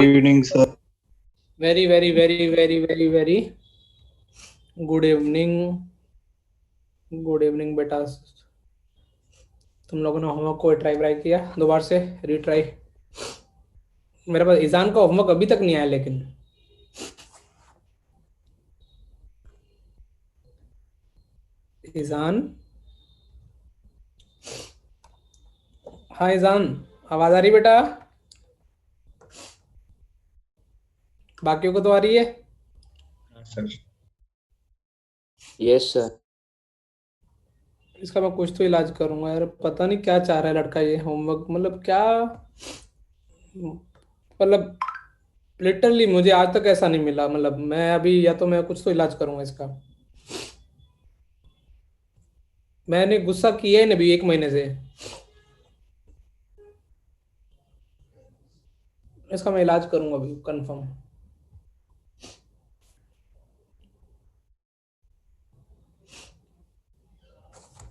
evening, sir. Very good evening. Good evening बेटा। तुम लोगों ने होमवर्क को ट्राई किया दोबारा से रीट्राई? मेरे पास ईजान का होमवर्क अभी तक नहीं आया, लेकिन ईजान, हाँ ईजान, आवाज आ रही बेटा? बाकियों को तो आ रही है? Sir yes sir. इसका मैं कुछ तो इलाज करूंगा यार। पता नहीं क्या चाह रहा है लड़का ये होमवर्क, मतलब क्या, मतलब लिटरली मुझे आज तक ऐसा नहीं मिला। मतलब मैं अभी, या तो मैं कुछ तो इलाज करूंगा इसका। मैंने गुस्सा किया ही नहीं अभी 1 महीने से। इसका मैं इलाज करूंगा अभी कंफर्म।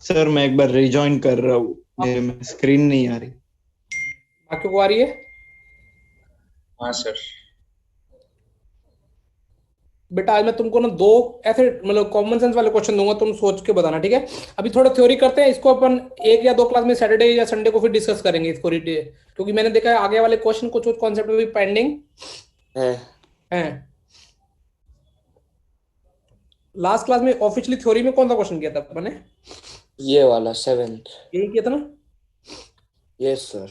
सर मैं एक बार रिजॉइन कर रहा हूँ, मेरे में स्क्रीन नहीं आ रही। बाकियों को आ रही है? हाँ सर। बेटा आज मैं तुमको ना दो ऐसे मतलब कॉमन सेंस वाले क्वेश्चन दूंगा, तुम सोच के बताना, ठीक है? अभी थोड़ा थ्योरी करते हैं, इसको अपन 1 या 2 क्लास में सैटरडे या संडे को फिर डिस्कस करेंगे इसको क्योंकि मैंने देखा है आगे वाले क्वेश्चन कुछ कॉन्सेप्ट भी पेंडिंग है। लास्ट क्लास में ऑफिशियली थ्योरी में कौन सा क्वेश्चन किया था अपने? ये वाला 7th। यही किया था ना? Yes sir.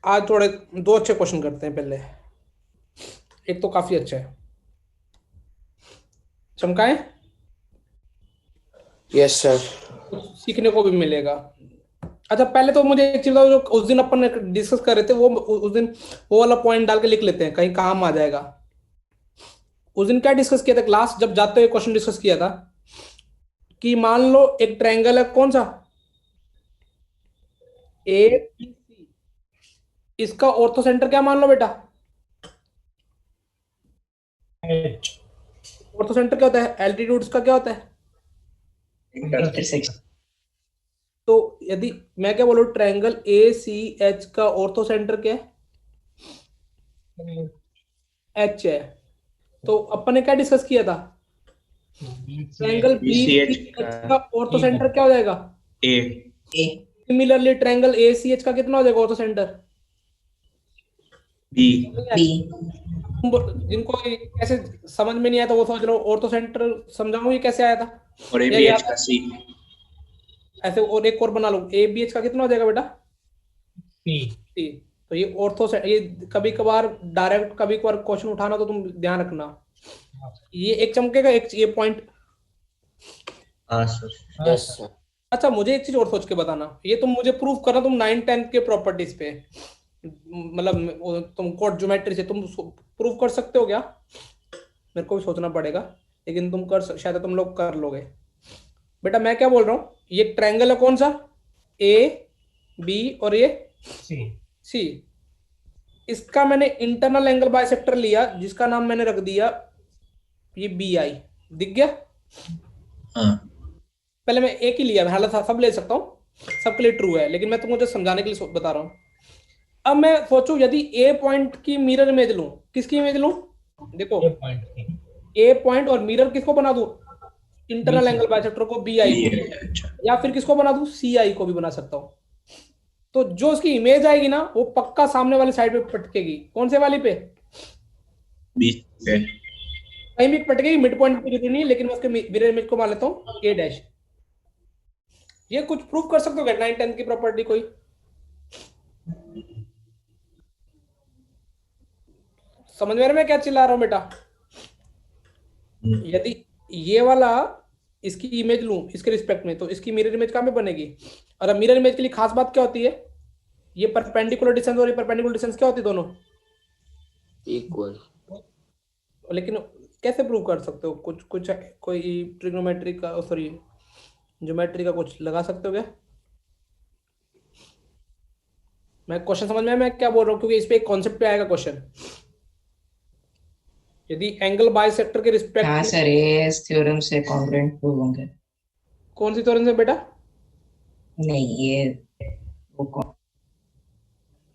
आज थोड़े दो अच्छे क्वेश्चन करते हैं पहले। एक तो काफी अच्छा है, चमकाए, यस सर। सीखने को भी मिलेगा। अच्छा पहले तो मुझे एक चीज बताओ, जो उस दिन अपन डिस्कस कर रहे थे वो उस दिन वो वाला पॉइंट डाल के लिख लेते हैं, कहीं काम आ जाएगा। उस दिन क्या डिस्कस किया था क्लास, जब जाते हुए क्वेश्चन डिस्कस किया था कि मान लो एक ट्रायंगल है, कौन सा, ए बी सी, इसका ऑर्थो सेंटर क्या मान लो बेटा? ऑर्थो सेंटर क्या होता है? एल्टीट्यूड्स का क्या होता है? तो यदि मैं क्या बोलूं, ट्रायंगल ए सी एच का ऑर्थो सेंटर क्या है? एच है। तो अपन ने क्या डिस्कस किया था? Triangle B C BCH H का ऑर्थो सेंटर क्या हो जाएगा? ए similarly triangle A C H का कितना हो जाएगा ऑर्थो सेंटर? बी। जिनको ये कैसे समझ में नहीं आया तो वो सोच लो ऑर्थो सेंटर समझाऊं ये कैसे आया था, और या ABH याद का सी। ऐसे। और एक और बना लो, ए बी एच का कितना हो जाएगा बेटा? सी। तो ये ऑर्थो से ये कभी कभार डायरेक्ट कभी कभार क्वेश्चन उठाना तो तुम ध्यान रखना, ये एक चमकेगा एक ये पॉइंट। हाँ सर। Yes sir. अच्छा मुझे एक चीज और सोच के बताना, ये तुम मुझे प्रूफ करना, तुम 9th 10th के प्रॉपर्टीज पे, मतलब तुम कोड ज्योमेट्री से तुम प्रूफ कर सकते हो क्या? मेरे को भी सोचना पड़ेगा, लेकिन तुम शायद तुम लोग कर लोगे। बेटा मैं क्या बोल रहा हूँ, ये ट्रायंगल है कौन सा? ए बी और ये सी। सी। इसका मैंने इंटरनल एंगल बाइसेक्टर लिया, जिसका नाम मैंने रख दिया ये बी आई। दिख गया? हाँ पहले मैं एक ही लिया, हालांकि सब ले सकता हूँ, सबके लिए ट्रू है, लेकिन मैं तुमको जो समझाने के लिए बता रहा हूँ। अब मैं सोचू यदि ए पॉइंट की मिरर इमेज लूं, किसकी इमेज लूं? देखो ए पॉइंट की ए पॉइंट और मिरर किसको बना दूं? इंटरनल BC एंगल बाइसेक्टर को बी आई को, अच्छा। या फिर किसको बना दूं? सी आई को भी बना सकता हूं। तो जो उसकी इमेज आएगी ना वो पक्का सामने वाली साइड पे पटकेगी। कौन से वाली पे? बी पे। कहीं भी पटकेगी, मिड पॉइंट पे जरूरी नहीं, लेकिन मैं उसके मिरर इमेज को मान लेता हूँ ए डैश। ये कुछ प्रूव कर सकते हो क्या 9th 10th की प्रॉपर्टी कोई? समझ में आ रहा है मैं क्या चिल्ला रहा हूँ बेटा? यदि ये वाला इसकी इमेज लूं इसके रिस्पेक्ट में, तो इसकी मिरर इमेज कहाँ पे बनेगी? और अब मिरर इमेज के लिए खास बात क्या होती है? ये परपेंडिकुलर डिस्टेंस और ये परपेंडिकुलर डिस्टेंस क्या होती है दोनों? इक्वल। लेकिन कैसे प्रूव कर सकते हो? कुछ कुछ कोई ट्रिग्नोमेट्री का, सॉरी ज्योमेट्री का कुछ लगा सकते हो क्या? मैं क्वेश्चन समझ में आया मैं क्या बोल रहा हूँ? क्योंकि इस पे एक कॉन्सेप्ट पे आएगा क्वेश्चन। यदि एंगल बाइसेक्टर के हाँ रिस्पेक्ट सर, ये इस थ्योरम से कॉन्ग्रुएंट प्रूव होंगे। कौन सी थ्योरम से बेटा? नहीं, ये वो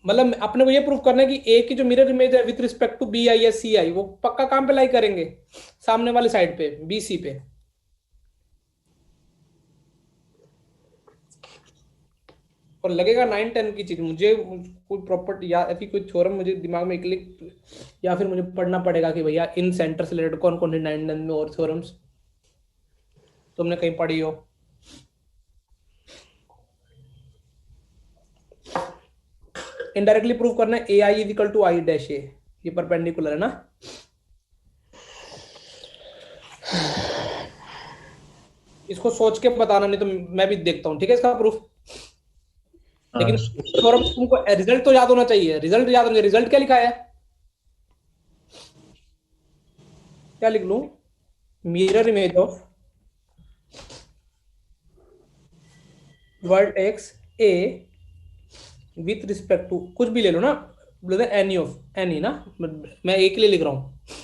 मतलब अपने को ये प्रूव करना है कि ए की जो मिरर इमेज है with respect to B I या सी आई, वो पक्का काम पे लाई करेंगे सामने वाले साइड पे बी सी पे। और लगेगा 9-10 की चीज। मुझे कोई प्रॉपर्टी या ऐसी कोई थ्योरम मुझे दिमाग में क्लिक, या फिर मुझे पढ़ना पड़ेगा कि भैया इन सेंटर से रिलेटेड कौन कौन सी 9-10 में और थ्योरम्स तुमने कहीं पढ़ी हो। इनडायरेक्टली प्रूव करना है A I is equal to I dash A, ये परपेंडिकुलर है ना। इसको सोच के बताना, नहीं तो मैं भी देखता हूँ, ठीक है, इसका प्रूफ। लेकिन थ्योरम तुमको रिजल्ट तो याद होना चाहिए। रिजल्ट याद होना चाहिए। रिजल्ट क्या लिखा है? क्या लिख लूं? Mirror image of vertex A with respect to, कुछ भी ले लो ना, बोलते एनी ऑफ एनी ना, मैं एक के लिए लिख रहा हूं।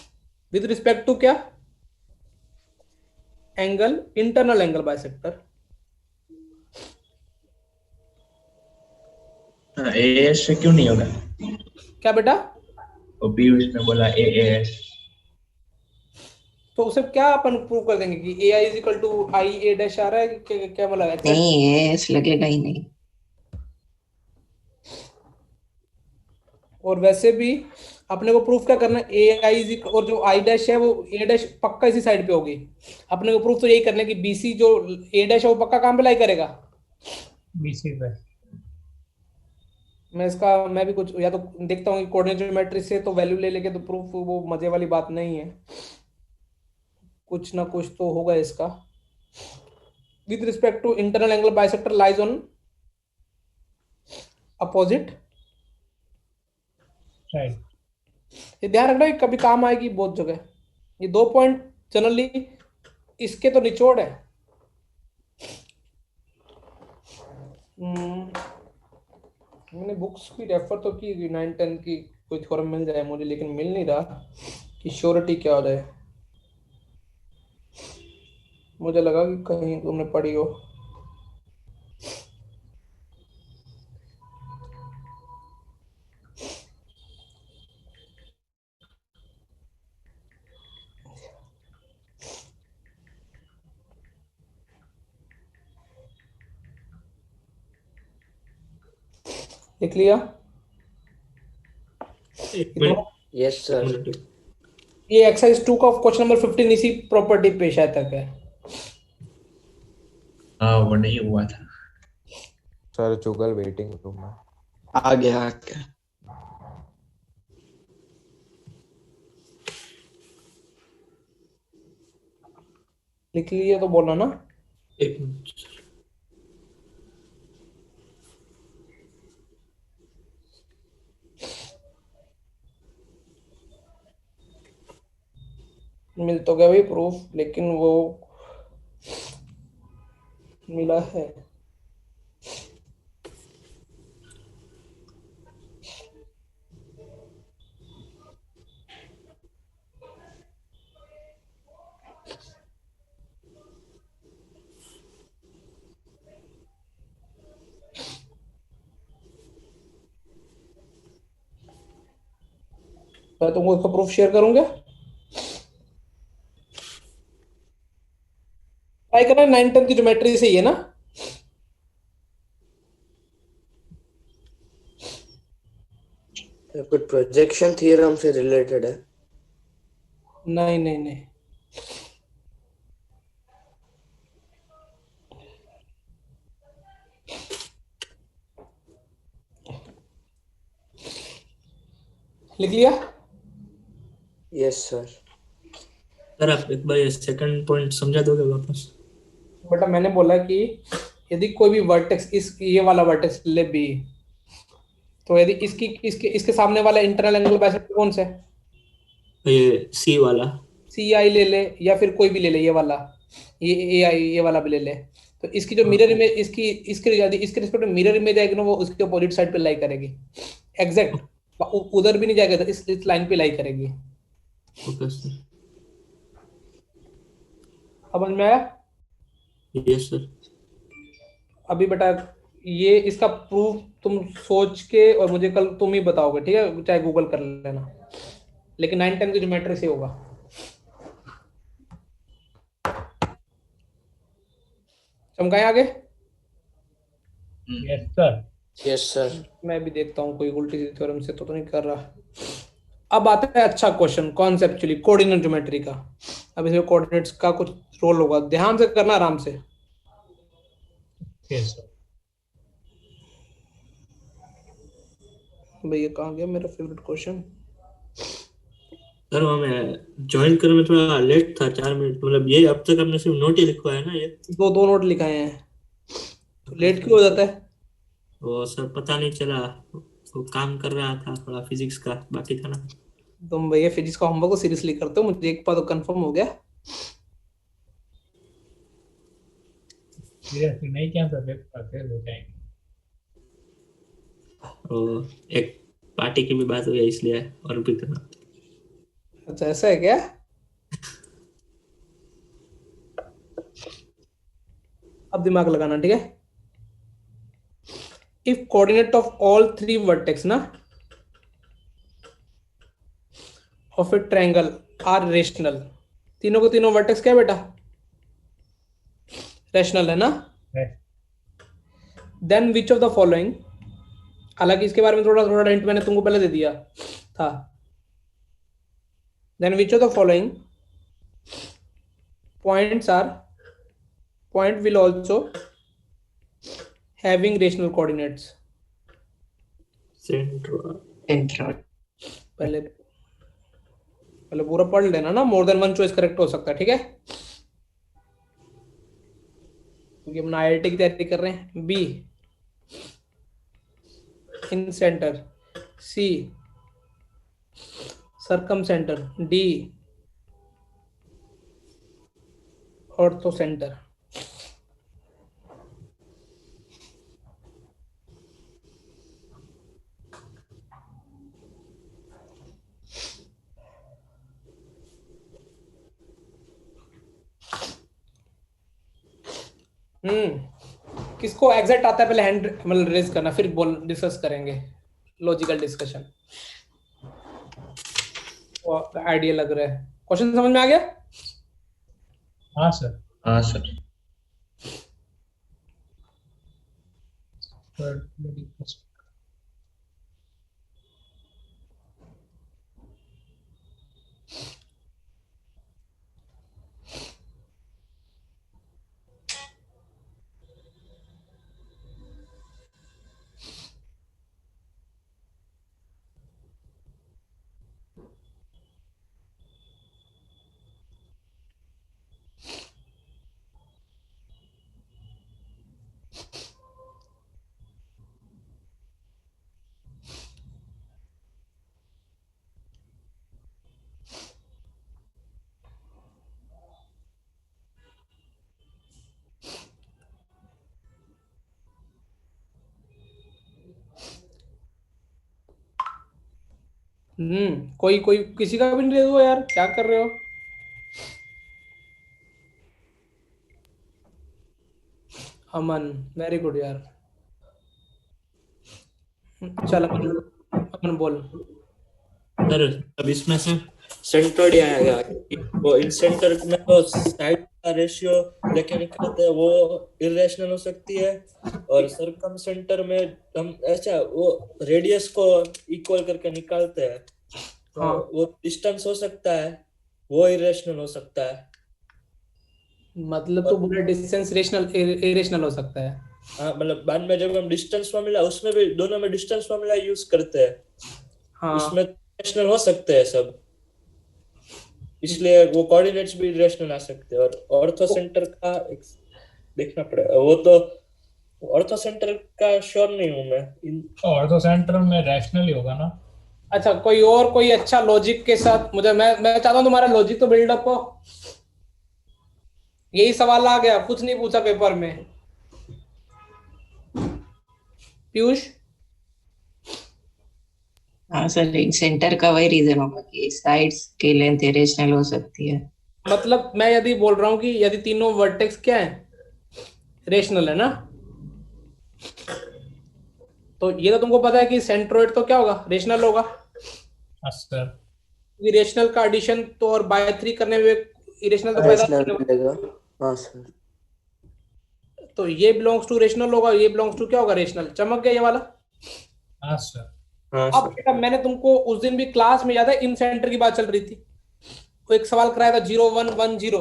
विथ रिस्पेक्ट टू क्या? Angle, internal angle bisector. As से क्यों नहीं होगा? क्या बेटा? और पीयूष ने बोला एएस। तो उसे क्या अपन प्रूव कर देंगे कि A I is equal to I A dash आ रहा है कि क्या मतलब है? नहीं, ये इस लगेगा ही नहीं। और वैसे भी अपने को प्रूफ क्या करना है? ए आई और जो आई डैश है वो ए डैश पक्का इसी साइड पे होगी। अपने को प्रूफ तो यही करना है कि बीसी जो ए डैश है वो पक्का काम पे लाई करेगा। BC पे। मैं भी कुछ या तो देखता हूँ कोऑर्डिनेट ज्योमेट्री से तो वैल्यू ले लेके, तो प्रूफ वो मजे वाली बात नहीं है, कुछ ना कुछ तो होगा इसका। With respect to internal angle bisector lies on opposite. Right. ये ध्यान रखना, कभी काम आएगी बहुत जगह। ये 2 पॉइंट जनरली इसके तो निचोड़ है। मैंने बुक्स की रेफर तो की 9-10 की, कोई थ्योरम मिल जाए मुझे, लेकिन मिल नहीं रहा कि श्योरिटी क्या हो जाए। मुझे लगा कि कहीं तुमने पढ़ी हो। लिख लिया? Yes sir. ये एक्सरसाइज 2 का क्वेश्चन नंबर 15 इसी प्रॉपर्टी पे शायद तक है। हाँ, वो नहीं हुआ था सर। जुगल वेटिंग रूम में आ गया। लिख लिया तो बोला ना। एक मिनट। मिल तो गया भाई प्रूफ, लेकिन वो मिला है। मैं तुमको इसका प्रूफ शेयर करूंगा। ट्राई करना, 9-10 की ज्योमेट्री से ही है ना। कुछ प्रोजेक्शन थ्योरम से रिलेटेड है? नहीं नहीं नहीं, लिख लिया? Yes sir. सर आप एक बार ये सेकंड पॉइंट समझा दोगे वापस? बेटा मैंने बोला कि यदि कोई भी वर्टेक्स, इस ये वाला वर्टेक्स ले बी, तो यदि इसकी इसके इसके सामने वाला इंटरनल एंगल बाइसेक्टर कौन सा है? ये सी वाला। सी आई ले ले या फिर कोई भी ले ले, ये वाला, ये ए आई, ये वाला भी ले ले। तो इसकी जो मिरर इमेज, इसकी इसके यदि इसके रिस्पेक्ट में मिरर इमेज आएगी ना, वो उसके अपोजिट साइड पे लाई करेगी। एग्जैक्ट उधर भी नहीं जाएगा, तो इस लाइन पे लाई करेगी। Okay sir. समझ में आया? Yes sir. अभी बेटा ये इसका प्रूफ तुम सोच के और मुझे कल तुम ही बताओगे, ठीक है? चाहे गूगल कर लेना, लेकिन 9-10 की ज्योमेट्री से होगा। चमकाए आगे? Yes sir. Yes sir. मैं भी देखता हूँ कोई उल्टी सीधी थ्योरम से तो नहीं कर रहा। अब आता है अच्छा क्वेश्चन कॉन्सेप्चुअली कोऑर्डिनेट ज्योमेट्री का। अब इसमें कोऑर्डिनेट्स का कुछ रोल होगा, ध्यान से करना, आराम से। Yes sir. भैया कहाँ गया मेरा फेवरेट क्वेश्चन? सर वो मैं ज्वाइन करने में थोड़ा लेट था, 4 मिनट। मतलब ये अब तक हमने सिर्फ नोट ही लिखवा है ना ये? दो नोट लिखाए हैं, तो लेट क्यों हो जाता है? वो सर पता नहीं चला, वो काम कर रहा था थोड़ा फिजिक्स का बाकी था ना। तुम भैया फिजिक्स का होमवर्क को सीरियसली करते हो, मुझे एक बार तो कंफर्म हो गया। सीरियसली नहीं किया तो पेपर फेल हो जाएंगे। और एक पार्टी की भी बात हुई है इसलिए और भी करना। अच्छा ऐसा है क्या? अब दिमाग लगाना, ठीक है? If coordinate of all 3 vertex ना of a triangle are rational, तीनों को तीनों वर्टेक्स क्या है बेटा? रेशनल है ना? Then which of the following, हालांकि इसके बारे में थोड़ा थोड़ा हिंट मैंने तुमको पहले दे दिया था। Then which of the following point will also having rational coordinates? Centroid. पहले पूरा पढ़ लेना ना, more than one choice correct हो सकता है, ठीक है? क्योंकि हम आईआईटी की तैयारी कर रहे हैं। B incentre, C circumcentre, D orthocentre. किसको एग्जैक्ट आता है पहले हैंड मतलब रेज करना, फिर बोल डिस्कस करेंगे लॉजिकल डिस्कशन। आइडिया लग रहा है, क्वेश्चन समझ में आ गया? हाँ सर। हाँ सर। कोई कोई किसी का भी नहीं रेज हुआ यार, क्या कर रहे हो? अमन वेरी गुड यार। चल अमन बोल। सर अब इसमें से सेंट्रोइड आएगा, वो इन सेंटर में तो साइड का रेशियो लेके निकलते हैं, वो इरेशनल हो सकती है। और सरकम सेंटर में हम ऐसा वो रेडियस को इक्वल करके निकालते हैं, तो हाँ। वो डिस्टेंस हो सकता है, वो इरेशनल हो सकता है। मतलब तो पूरा डिस्टेंस रेशनल इरेशनल हो सकता है। हाँ मतलब बाद में जब हम डिस्टेंस फॉर्मूला, उसमें भी दोनों में डिस्टेंस फॉर्मूला यूज करते हैं। हाँ। उसमें रेशनल हो सकते हैं सब, इसलिए वो कोऑर्डिनेट्स भी रेशनल आ सकते हैं। और ऑर्थो सेंटर का देखना पड़ेगा, वो तो ऑर्थो सेंटर का श्योर नहीं हूं मैं। ऑर्थो सेंटर में रैशनल ही होगा ना? अच्छा कोई अच्छा लॉजिक के साथ मुझे मैं चाहता हूँ तुम्हारा लॉजिक तो बिल्डअप हो। यही सवाल आ गया, कुछ नहीं पूछा पेपर में। पीयूष हाँ सर, सेंटर का वही रीजन होगा कि साइड्स की लेंथ इरेशनल हो सकती है। मतलब मैं यदि बोल रहा हूँ कि यदि तीनों वर्टेक्स क्या है, रेशनल है ना, तो ये तो तुमको पता है कि सेंट्रोइड तो क्या होगा, रेशनल होगा। हाँ सर। रेशनल का एडिशन तो और बाय 3 करने में इरेशनल तो पैदा रैशनल नहीं होगा। मिलेगा। हाँ सर। तो ये बिलोंग्स टू रेशनल होगा, ये बिलोंग्स टू क्या होगा, रेशनल। चमक गया ये वाला। हाँ सर। हाँ अब सर। बेटा मैंने तुमको उस दिन भी क्लास में याद है इन सेंटर की बात चल रही थी, वो एक सवाल कराया था 0110।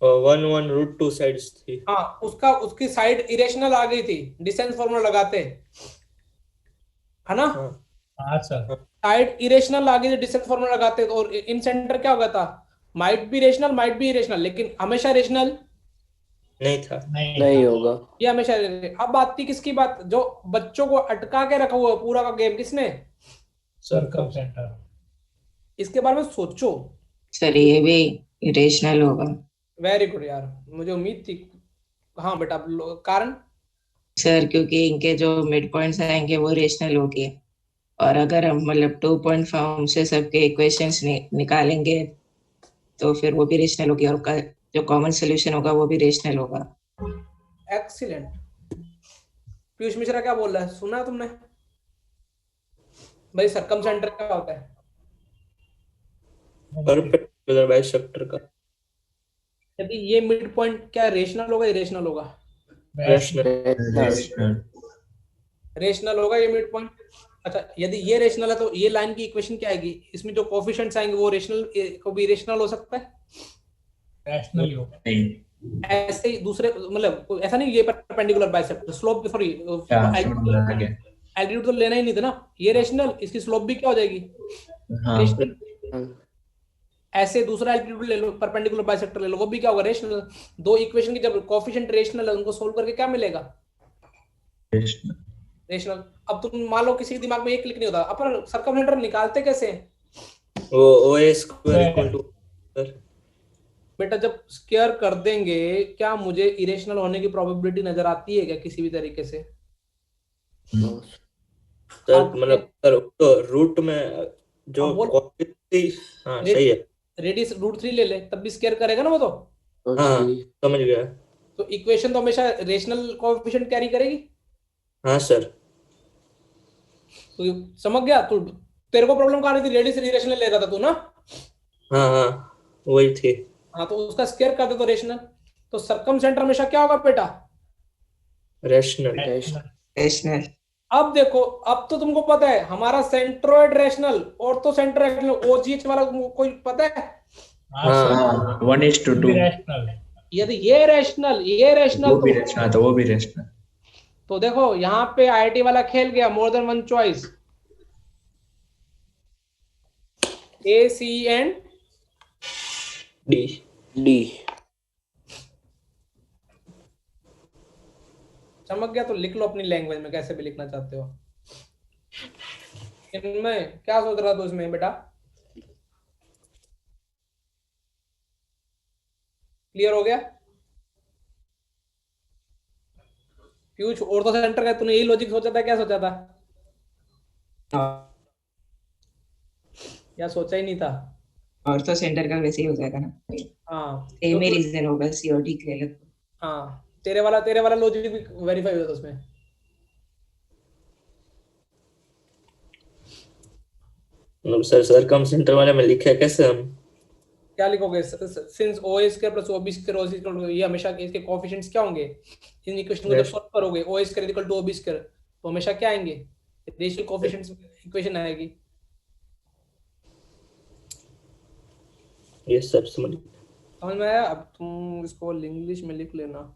और 1 1 √2 साइड्स थी। हाँ उसका उसकी साइड इरेशनल आ गई थी, डिस्टेंस फॉर्मूला लगाते है ना। हाँ हाँ सर। साइड इरेशनल आ गई थी, डिस्टेंस फॉर्मूला लगाते, और इन सेंटर क्या होगा था, might be rational might be irrational, लेकिन हमेशा रेशनल नहीं था। नहीं होगा। ये हमेशा। अब बात थी किसकी बात, जो बच्चों को अटका के रखा हुआ है पूरा का गेम, किसने, सर्कम सेंटर। इसके बारे में सोचो। सर ये भी इरेशनल होगा। वेरी गुड यार, मुझे उम्मीद थी। हाँ बेटा, कारण सर क्योंकि इनके जो मिड पॉइंट्स आएंगे वो रेशनल होंगे, और अगर हम मतलब 2 पॉइंट फॉर्म से सबके इक्वेशंस निकालेंगे तो फिर वो भी रेशनल होगी, और जो कॉमन सोल्यूशन होगा वो भी रेशनल होगा। एक्सीलेंट। पीयूष मिश्रा क्या बोल रहा है, सुना है तुमने भाई, सर्कम सेंटर क्या होता है। परपेंडिकुलर बाइसेक्टर का। यदि ये मिड पॉइंट क्या रेशनल होगा, इरेशनल होगा, रैशनल। रेशनल। रेशनल होगा ये मिड पॉइंट। अच्छा यदि ये रेशनल है तो ये लाइन की इक्वेशन क्या आएगी, इसमें जो कोफिशिएंट्स आएंगे वो रेशनल को भी इरेशनल हो सकता है। रैशनल ही होगा। नहीं। ऐसे ही दूसरे मतलब ऐसा नहीं, ये परपेंडिकुलर बाइसेक्टर स्लोप, सॉरी समझ आ गया। एल्टीट्यूड तो लेना ही नहीं था ना, ये रेशनल, इसकी स्लोप भी क्या हो जाएगी, हाँ रेशनल। ऐसे दूसरा एल्टीट्यूड ले लो, परपेंडिकुलर बाइसेक्टर ले लो, वो भी क्या होगा, रेशनल। दो इक्वेशन की जब कोफिशिएंट रेशनल है उनको सोल्व करके क्या मिलेगा, रेशनल। रेशनल। अब तुम मान लो किसी के दिमाग में एक क्लिक नहीं होता, अपन सर्कमफेरेंस निकालते कैसे हैं, वो OA स्क्वायर इक्वल टू बेटा जब स्क्वायर कर देंगे क्या मुझे इरेशनल होने की प्रोबेबिलिटी नजर आती है क्या किसी भी तरीके से। सर मतलब सर तो रूट में जो अब बोल। क्वांटिटी। हाँ सही है। रेडियस √3 ले ले तब भी स्क्वायर करेगा ना वो तो। हाँ समझ गया। तो इक्वेशन तो हमेशा रेशनल कोएफिशिएंट कैरी करेगी। हाँ सर। तो समझ गया तू, तेरे को प्रॉब्लम कहाँ रही थी, रेडियस इरेशनल ले रहा था तू ना। हाँ हाँ वही थी। हाँ तो उसका स्क्वायर कर दे तो रेशनल। तो सर्कम सेंटर हमेशा क्या होगा बेटा, रैशनल। रेशनल। अब देखो, अब तो तुमको पता है हमारा centroid rational, ortho centre rational, OGH वाला तुमको कोई पता है। हाँ सर। 1:2 रैशनल। यदि ये रेशनल ये रेशनल वो भी रेशनल तो वो भी रेशनल। तो देखो यहाँ पे IIT वाला खेल गया, मोर than one choice, A C and D. D. चमक गया। तो लिख लो अपनी लैंग्वेज में, कैसे भी लिखना चाहते हो। इनमें क्या सोच रहा था उसमें बेटा, क्लियर हो गया। पीयूष ऑर्थो सेंटर का तूने यही लॉजिक सोचा था, क्या सोचा था, या सोचा ही नहीं था। ऑर्थो सेंटर का वैसे ही हो जाएगा ना, हाँ सेम ही रीजन होगा, COD के लिए। हाँ तेरे वाला लॉजिक भी वेरीफाई हुआ था उसमें। मतलब सर सर्कम सेंटर वाले में लिखे कैसे हम। क्या लिखोगे, since OA square plus OB square OC equal to, ये हमेशा इसके कोएफिशिएंट्स क्या होंगे, इन इक्वेशन को जब सॉल्व करोगे OA square equal to OB square तो हमेशा क्या आएंगे, रेशियो कोएफिशिएंट्स इक्वेशन आएगी। ये सब समझ। समझ में आया। अब तुम इसको इंग्लिश में लिख लेना।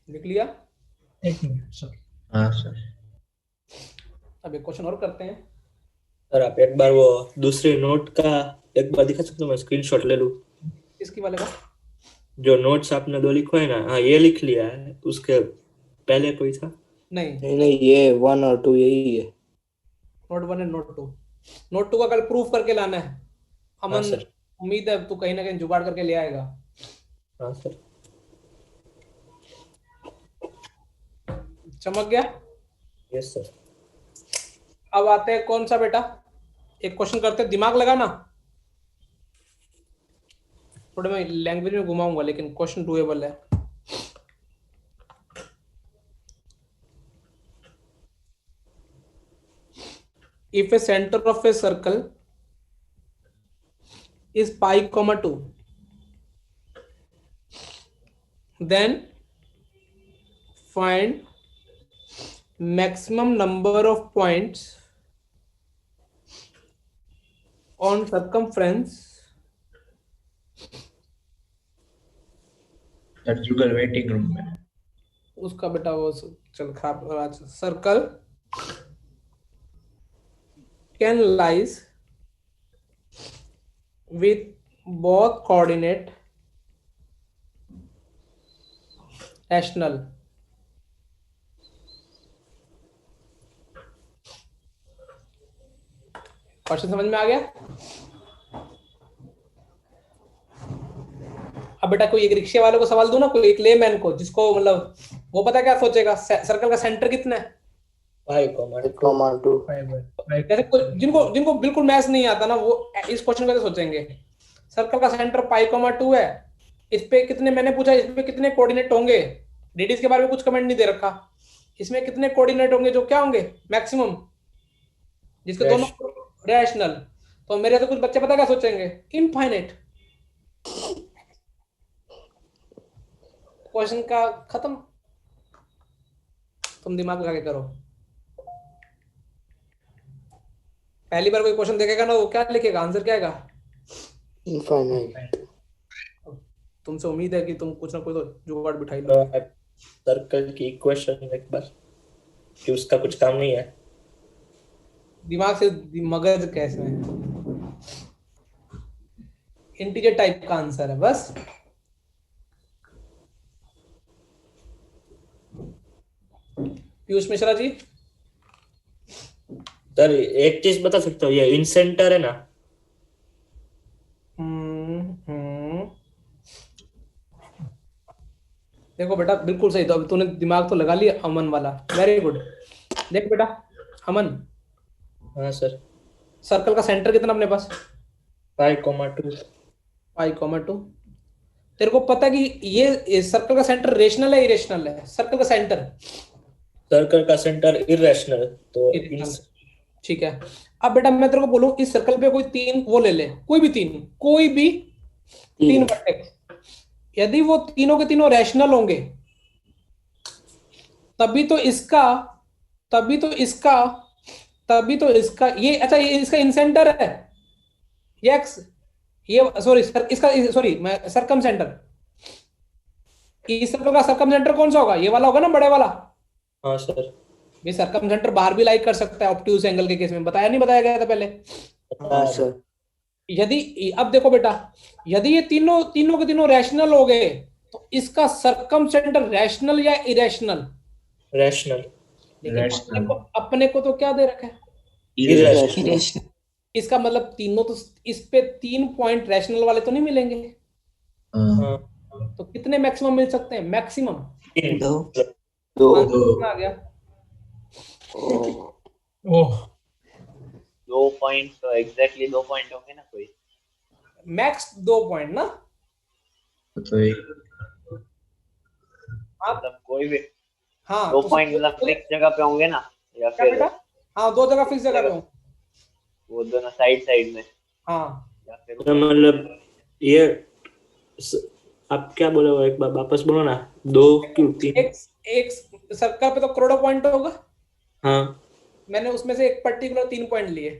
लिख लिया। एक मिनट सर। हाँ सर। अब एक क्वेश्चन और करते हैं। सर आप एक बार वो दूसरी नोट का एक बार दिखा सकते हो, मैं स्क्रीनशॉट ले लूं? किसकी वाले का? जो नोट्स आपने दो लिखो है ना, हाँ ये लिख लिया है, उसके पहले कोई था? नहीं, नहीं नहीं, ये 1 और 2 यही है। Note 1 and note 2। नोट 2 का कल प्रूफ करके लाना है हाँ अमन। सर। उम्मीद है तू कहीं ना कहीं जुगाड़ करके ले आएगा। हाँ सर। चमक गया। Yes sir. अब आते हैं कौन सा बेटा, एक क्वेश्चन करते हैं, दिमाग लगाना। थोड़े मैं लैंग्वेज में घुमाऊंगा लेकिन क्वेश्चन डूएबल है। If a center of a circle is pi comma 2, then find maximum number of points on circumference sir Jugal waiting room में। उसका बेटा वो चल खराब। Circle can lies with both coordinate rational। Question समझ में आ गया? अब बेटा कोई एक रिक्शे वाले को सवाल दूं ना, कोई एक लेमैन को, जिसको मतलब वो पता क्या सोचेगा, सर्कल का सेंटर कितना है? 5,2। जैसे जिनको जिनको बिल्कुल मैथ्स नहीं आता ना, वो इस क्वेश्चन को सोचेंगे सर्कल का सेंटर पाई कॉमा 2 है, इस पे कितने, मैंने पूछा इस पे कितने कोऑर्डिनेट होंगे, रेडियस के बारे में कुछ कमेंट नहीं दे रखा, इसमें कितने कोऑर्डिनेट होंगे जो क्या होंगे मैक्सिमम, जिसके दोनों रैशनल। तो मेरे तो कुछ बच्चे पता क्या सोचेंगे, इनफाइनाइट। क्वेश्चन का खत्म। तुम दिमाग लगा के करो। पहली बार कोई क्वेश्चन देखेगा ना, वो क्या लिखेगा, आंसर क्या आएगा? इनफाइनाइट। तुमसे उम्मीद है कि तुम कुछ ना कुछ तो जुगाड़ बिठाई लो। सर्कल की इक्वेशन एक बार, कि उसका कुछ काम नहीं है। दिमाग से मगज कैसे है, इंटीजर टाइप का आंसर है बस। पीयूष मिश्रा जी। सर एक चीज बता सकते हो, ये इन सेंटर है ना? देखो बेटा बिल्कुल सही, तो अब तूने दिमाग तो लगा लिया अमन वाला, वेरी गुड। देख बेटा अमन। हाँ सर। सर्कल का सेंटर कितना अपने पास? 5,2। 5,2। तेरे को पता है कि ये सर्कल का सेंटर रेशनल है इरेशनल है? सर्कल का सेंटर, सर्कल का सेंटर इरेशनल, तो ठीक है। अब बेटा मैं तेरे को बोलूं, इस सर्कल पे कोई तीन वो ले ले, कोई भी तीन वर्टेक्स, यदि वो तीनों के तीनों रैशनल होंगे तभी तो इसका ये, अच्छा ये इसका इंसेंटर है ये एक्स, ये सॉरी मैं सरकम सेंटर, इस सर्कल का सरकम सेंटर कौन सा होगा? ये वाला होगा ना, बड़े वाला। हाँ सर। ये सरकम सेंटर बाहर भी लाइक कर सकता है ऑब्ट्यूज एंगल के केस में, बताया गया था पहले? हाँ सर। यदि अब देखो बेटा, यदि ये तीनों के तीनों रैशनल हो गए तो इसका सरकम सेंटर रैशनल या इरेशनल? रैशनल। लेकिन अपने को तो क्या दे रखा है? इरेशनल। इसका मतलब तीनों तो, इस पे 3 पॉइंट रैशनल वाले तो नहीं मिलेंगे। हाँ। तो कितने मैक्सिमम मिल सकते हैं? मैक्सिमम 2। आंसर आ गया। ओह 2 पॉइंट, तो एग्जैक्टली 2 पॉइंट होंगे ना कोई? मैक्स 2 पॉइंट ना, तो मतलब कोई भी। हाँ 2 पॉइंट मतलब फिक्स जगह पे होंगे ना, या क्या फिर बेटा? हाँ 2 जगह फिक्स जगह पे होंगे, वो दोनों साइड में, हाँ। या फिर मतलब ये आप क्या बोले हो, एक बार वापस बोलो ना। 2 क्यों 3? एक सर्कल पे तो करोड़ों पॉइंट होगा। हाँ मैंने उसमें से एक पर्टिकुलर 3 पॉइंट लिए।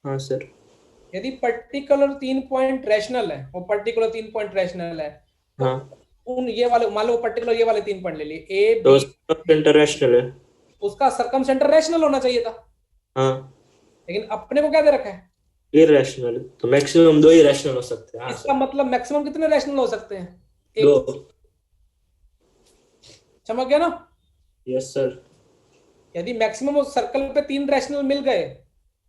हाँ सर। यदि पर्टिकुलर 3 पॉइंट रैशनल है, वो पर्टिकुलर 3 पॉइंट रैशनल है, हाँ उन ये वाले मान लो पर्टिकुलर ये वाले 3 पॉइंट ले लिए, ए तो बी, सेंटर रैशनल है, उसका सरकम सेंटर रैशनल होना चाहिए था। हाँ लेकिन अपने को क्या दे रखा है? इरेशनल, तो मैक्सिमम 2 ही रैशनल हो सकते हैं। हाँ इसका सर, मतलब मैक्सिमम कितने रैशनल हो सकते हैं? 2। समझ गया ना? Yes sir. यदि मैक्सिमम उस सर्कल पे 3 रैशनल मिल गए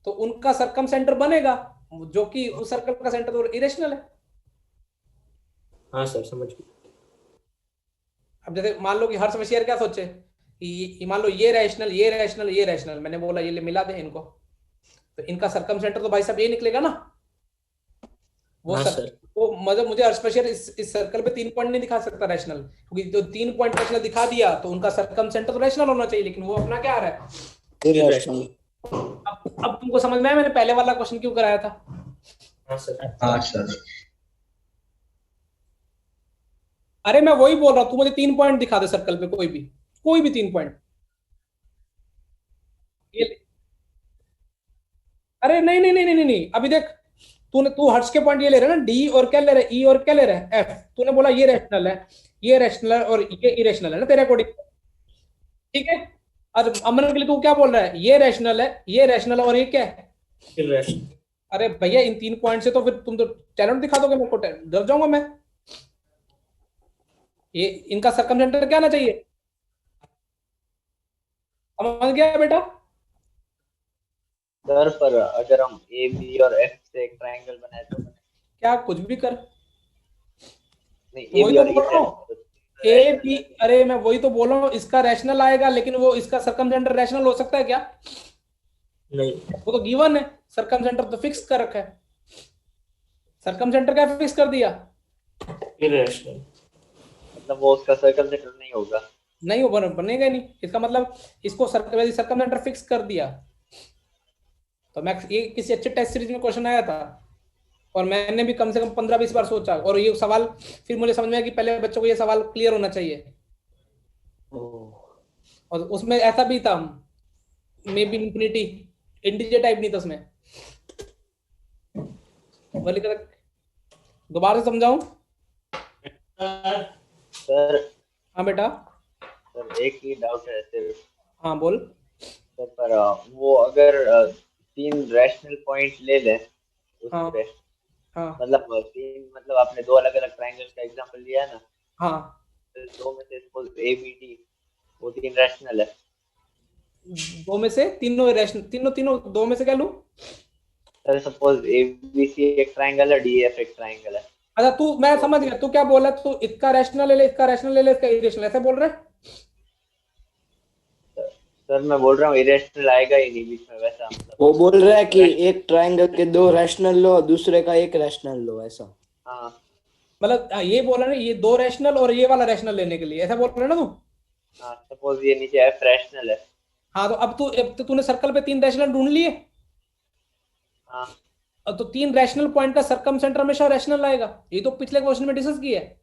तो उनका सरकम सेंटर बनेगा, जो कि उस सर्कल का सेंटर तो इरेशनल है। हाँ सर, समझ गया। अब जैसे मान लो कि हर्ष वशियर क्या सोचे कि मान लो ये रैशनल, ये रैशनल, ये रैशनल, मैंने बोला ये मिला दे इनको, तो इनका सरकम सेंटर तो भाई साहब ये निकलेगा ना। वो हाँ सर सर। वो मतलब मुझे हर्ष वशियर इस सर्कल पे 3 पॉइंट नहीं दिखा सकता रैशनल, क्योंकि जो 3 पॉइंट रैशनल दिखा दिया तो उनका सरकम सेंटर तो रैशनल होना चाहिए, लेकिन वो अपना क्या आ रहा है? इरेशनल। अब तुमको समझ में आया मैंने पहले वाला क्वेश्चन क्यों कराया था? हाँ सर। हाँ सर। अरे मैं वही बोल रहा हूँ, तू मुझे 3 पॉइंट दिखा दे सर्कल पे, कोई भी 3 पॉइंट। अरे नहीं नहीं नहीं नहीं नहीं, अभी देख, तू हर्ष के पॉइंट ये ले रहा है ना, डी और क्या ले रहा है, ई और क्या ले रहा है, एफ। तूने बोला ये रैशनल है, ये रैशनल है और ये इरेशनल है ना तेरे अकॉर्डिंग, ठीक है? और अमन के लिए तू क्या बोल रहा है? ये रैशनल है, ये रैशनल है और ये क्या है? इरेशनल। अरे भैया इन 3 पॉइंट से तो फिर तुम तो टैलेंट दिखा दोगे मेरे को, डर जाऊंगा मैं। ये इनका सरकम सेंटर क्या आना चाहिए? समझ गया बेटा? सर पर अगर हम ए बी और एफ से एक ट्रायंगल बनाए तो क्या कुछ भी कर, नहीं, ए वही बी तो और ई बोल रहा हूँ। ए बी, अरे मैं वही तो बोल रहा हूँ, इसका रैशनल आएगा, लेकिन वो इसका सरकम सेंटर रैशनल हो सकता है क्या? नहीं। वो तो गिवन है, सरकम सेंटर तो फिक्स कर रखा है। सरकम सेंटर क्या फिक्स कर दिया? इरेशनल। मतलब वो उसका सर्कल सेंटर नहीं होगा। नहीं वो बनेगा ही नहीं, इसका मतलब इसको सरकम सेंटर फिक्स कर दिया। तो मैक्स ये किसी अच्छे टेस्ट सीरीज में क्वेश्चन आया था और मैंने भी कम से कम 15-20 बार सोचा, और ये सवाल फिर मुझे समझ में आया कि पहले बच्चों को ये सवाल क्लियर होना चाहिए। और उसमें ऐसा भी था, may be infinity integer type नहीं था उसमें। बोली दोबारा से समझाऊं? सर हाँ बेटा। सर एक ही डाउट है सिर्फ। हाँ बोल। सर पर वो अगर 3 रैशनल पॉइंट ले लें उस हाँ। पे, हाँ मतलब 3, मतलब आपने 2 अलग अलग ट्रायंगल का एग्जांपल लिया है ना, हाँ। तो 2 में से सपोज ए बी डी वो 3 रैशनल है। 2 में से तीनों रैशनल, तीनों 2 में से क्या लूं? Sir suppose A B C एक ट्रायंगल है, डी एफ एक ट्रायंगल है। अच्छा तू, मैं समझ गया तू क्या बोल रहा है, तू इसका रैशनल ले ले, इसका रैशनल ले ले, इसका इरेशनल, ऐसे बोल रहा है? सर मैं बोल रहा हूँ इरेशनल आएगा ही नहीं बीच में, वैसा मतलब। वो बोल रहा है कि एक ट्रायंगल के 2 रैशनल लो, दूसरे का 1 रैशनल लो, ऐसा। हाँ मतलब ये बोल रहा है ये 2 रैशनल और ये वाला रैशनल लेने के लिए, ऐसा बोल रहा है ना तू? हाँ, सपोज ये नीचे एफ रैशनल है। हाँ तो अब तो तूने सर्कल पे 3 रैशनल ढूंढ लिए। हाँ अब तो 3 रैशनल पॉइंट का सरकम सेंटर हमेशा रैशनल आएगा, ये तो पिछले क्वेश्चन में डिस्कस किया है।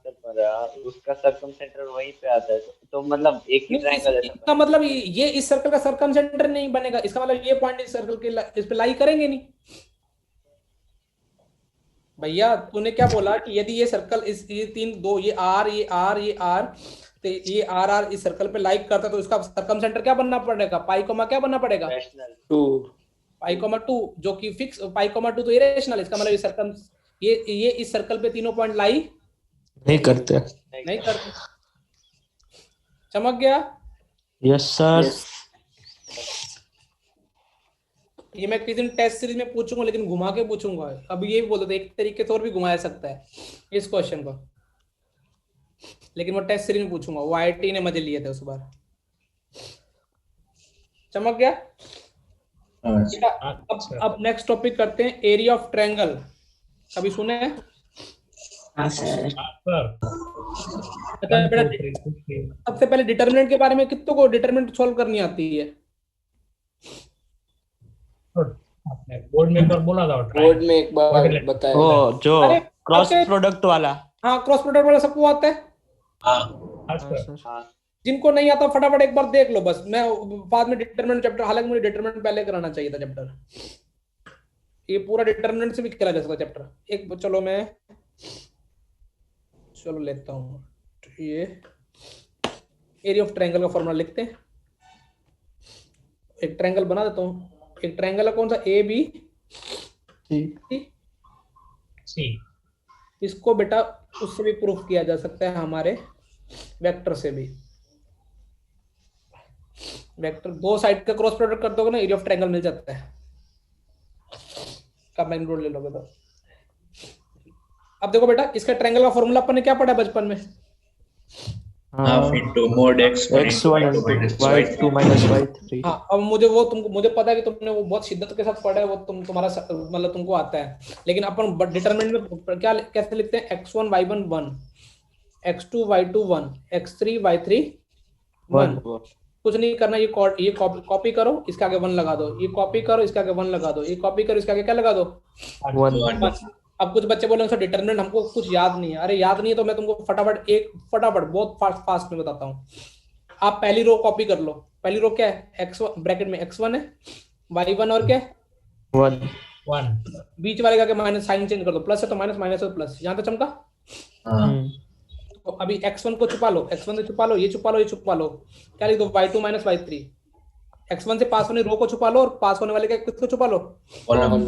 सर पर उसका सर्कम सेंटर वहीं पे आता है, तो मतलब एक ही ट्रायंगल है। इसका मतलब ये इस सर्कल का सरकम सेंटर नहीं बनेगा, इसका मतलब ये पॉइंट इस सर्कल के इस पे लाई करेंगे नहीं। भैया तूने क्या बोला कि यदि ये सर्कल ये 3 2 ये आर ये आर ये आर, तो ये आर आर इस सर्कल पे लाइक करता है, तो इसका सरकम सेंटर क्या बनना पड़ेगा? पाई कोमा क्या बनना पड़ेगा? रैशनल 2 पाई कोमा 2, जो कि फिक्स पाई कोमा 2 तो इरेशनल, इसका मतलब ये सर्कम ये इस सर्कल पे तीनों पॉइंट लाई नहीं करते। नहीं करते। चमक गया? Yes sir. ये मैं किसी दिन टेस्ट सीरीज में पूछूंगा, लेकिन घुमा के पूछूंगा। अभी ये भी बोलते थे एक तरीके से और भी घुमाया सकता है इस क्वेश्चन को, लेकिन वो टेस्ट सीरीज में पूछूंगा। वो आईआईटी ने मजे लिए थे उस बार। चमक गया? अब नेक्स्ट टॉपिक करते हैं, एरिया ऑफ ट्रायंगल। कभी सुने हैं? हाँ सर। अच्छा बेटा, सबसे पहले डिटर्मिनेंट के बारे में कितनों को डिटर्मिनेंट सॉल्व करनी आती है? आपने बोर्ड में एक बार बोला था, बोर्ड में एक बार बताया था। वो जो अरे, क्रॉस आपके- प्रोडक्ट वाला। हाँ क्रॉस प्रोडक्ट वाला सबको आता है। हाँ जिनको नहीं आता फटाफट एक बार देख लो बस, मैं बाद में डिटरमिनेंट चैप्टर, हालांकि मुझे डिटरमिनेंट पहले कराना चाहिए था चैप्टर, ये पूरा डिटरमिनेंट से भी करा जा सकता चैप्टर एक। चलो लेता हूँ ये एरिया ऑफ ट्रायंगल का फॉर्मूला लिखते हैं। एक ट्रायंगल बना देता हूँ। एक ट्रायंगल है कौन सा, ए बी सी। इसको बेटा उससे भी प्रूफ किया जा सकता है, हमारे वेक्टर से भी। वेक्टर दो साइड का क्रॉस प्रोडक्ट कर दोगे ना, एरिया ऑफ ट्रायंगल मिल जाता है। कंबाइन रूल ले लोगे तो। अब देखो बेटा, इसका ट्रायंगल का फॉर्मूला अपन ने क्या पढ़ा है बचपन में? Half into mod x1 x1 into into y2 minus y3। हाँ, अब मुझे वो तुमको, मुझे पता है कि तुमने वो बहुत शिद्दत के साथ पढ़ा है, वो तुम्हारा मतलब तुमको आता है। लेकिन अपन डिटरमिनेंट में क्या कैसे लिखते हैं? x1 y1 1, x2 y2 1, x3 y3 1। कुछ नहीं करना, ये कॉपी करो, इसके आगे 1 लगा दो, ये कॉपी करो, इसके आगे 1 लगा दो, ये कॉपी करो, इसके आगे क्या लगा दो? 1। अब कुछ बच्चे बोलेंगे सर डिटरमिनेंट हमको कुछ याद नहीं है। अरे याद नहीं है तो मैं तुमको फटाफट बहुत फास्ट में बताता हूँ। आप पहली रो कॉपी कर लो। पहली रो क्या है? x1 ब्रैकेट में x1 है, y1 और क्या है? 1। बीच वाले का माइनस साइन चेंज कर दो, प्लस है तो माइनस, माइनस है तो प्लस। यहाँ तक चमका? तो अभी x1 को छुपा लो, x1 से छुपा लो, ये छुपा लो, ये छुपा लो, क्या लिख दो? y2 minus y3। x1 से पास होने रो को छुपा लो, और पास होने वाले का किसको छुपा लो? कॉलम।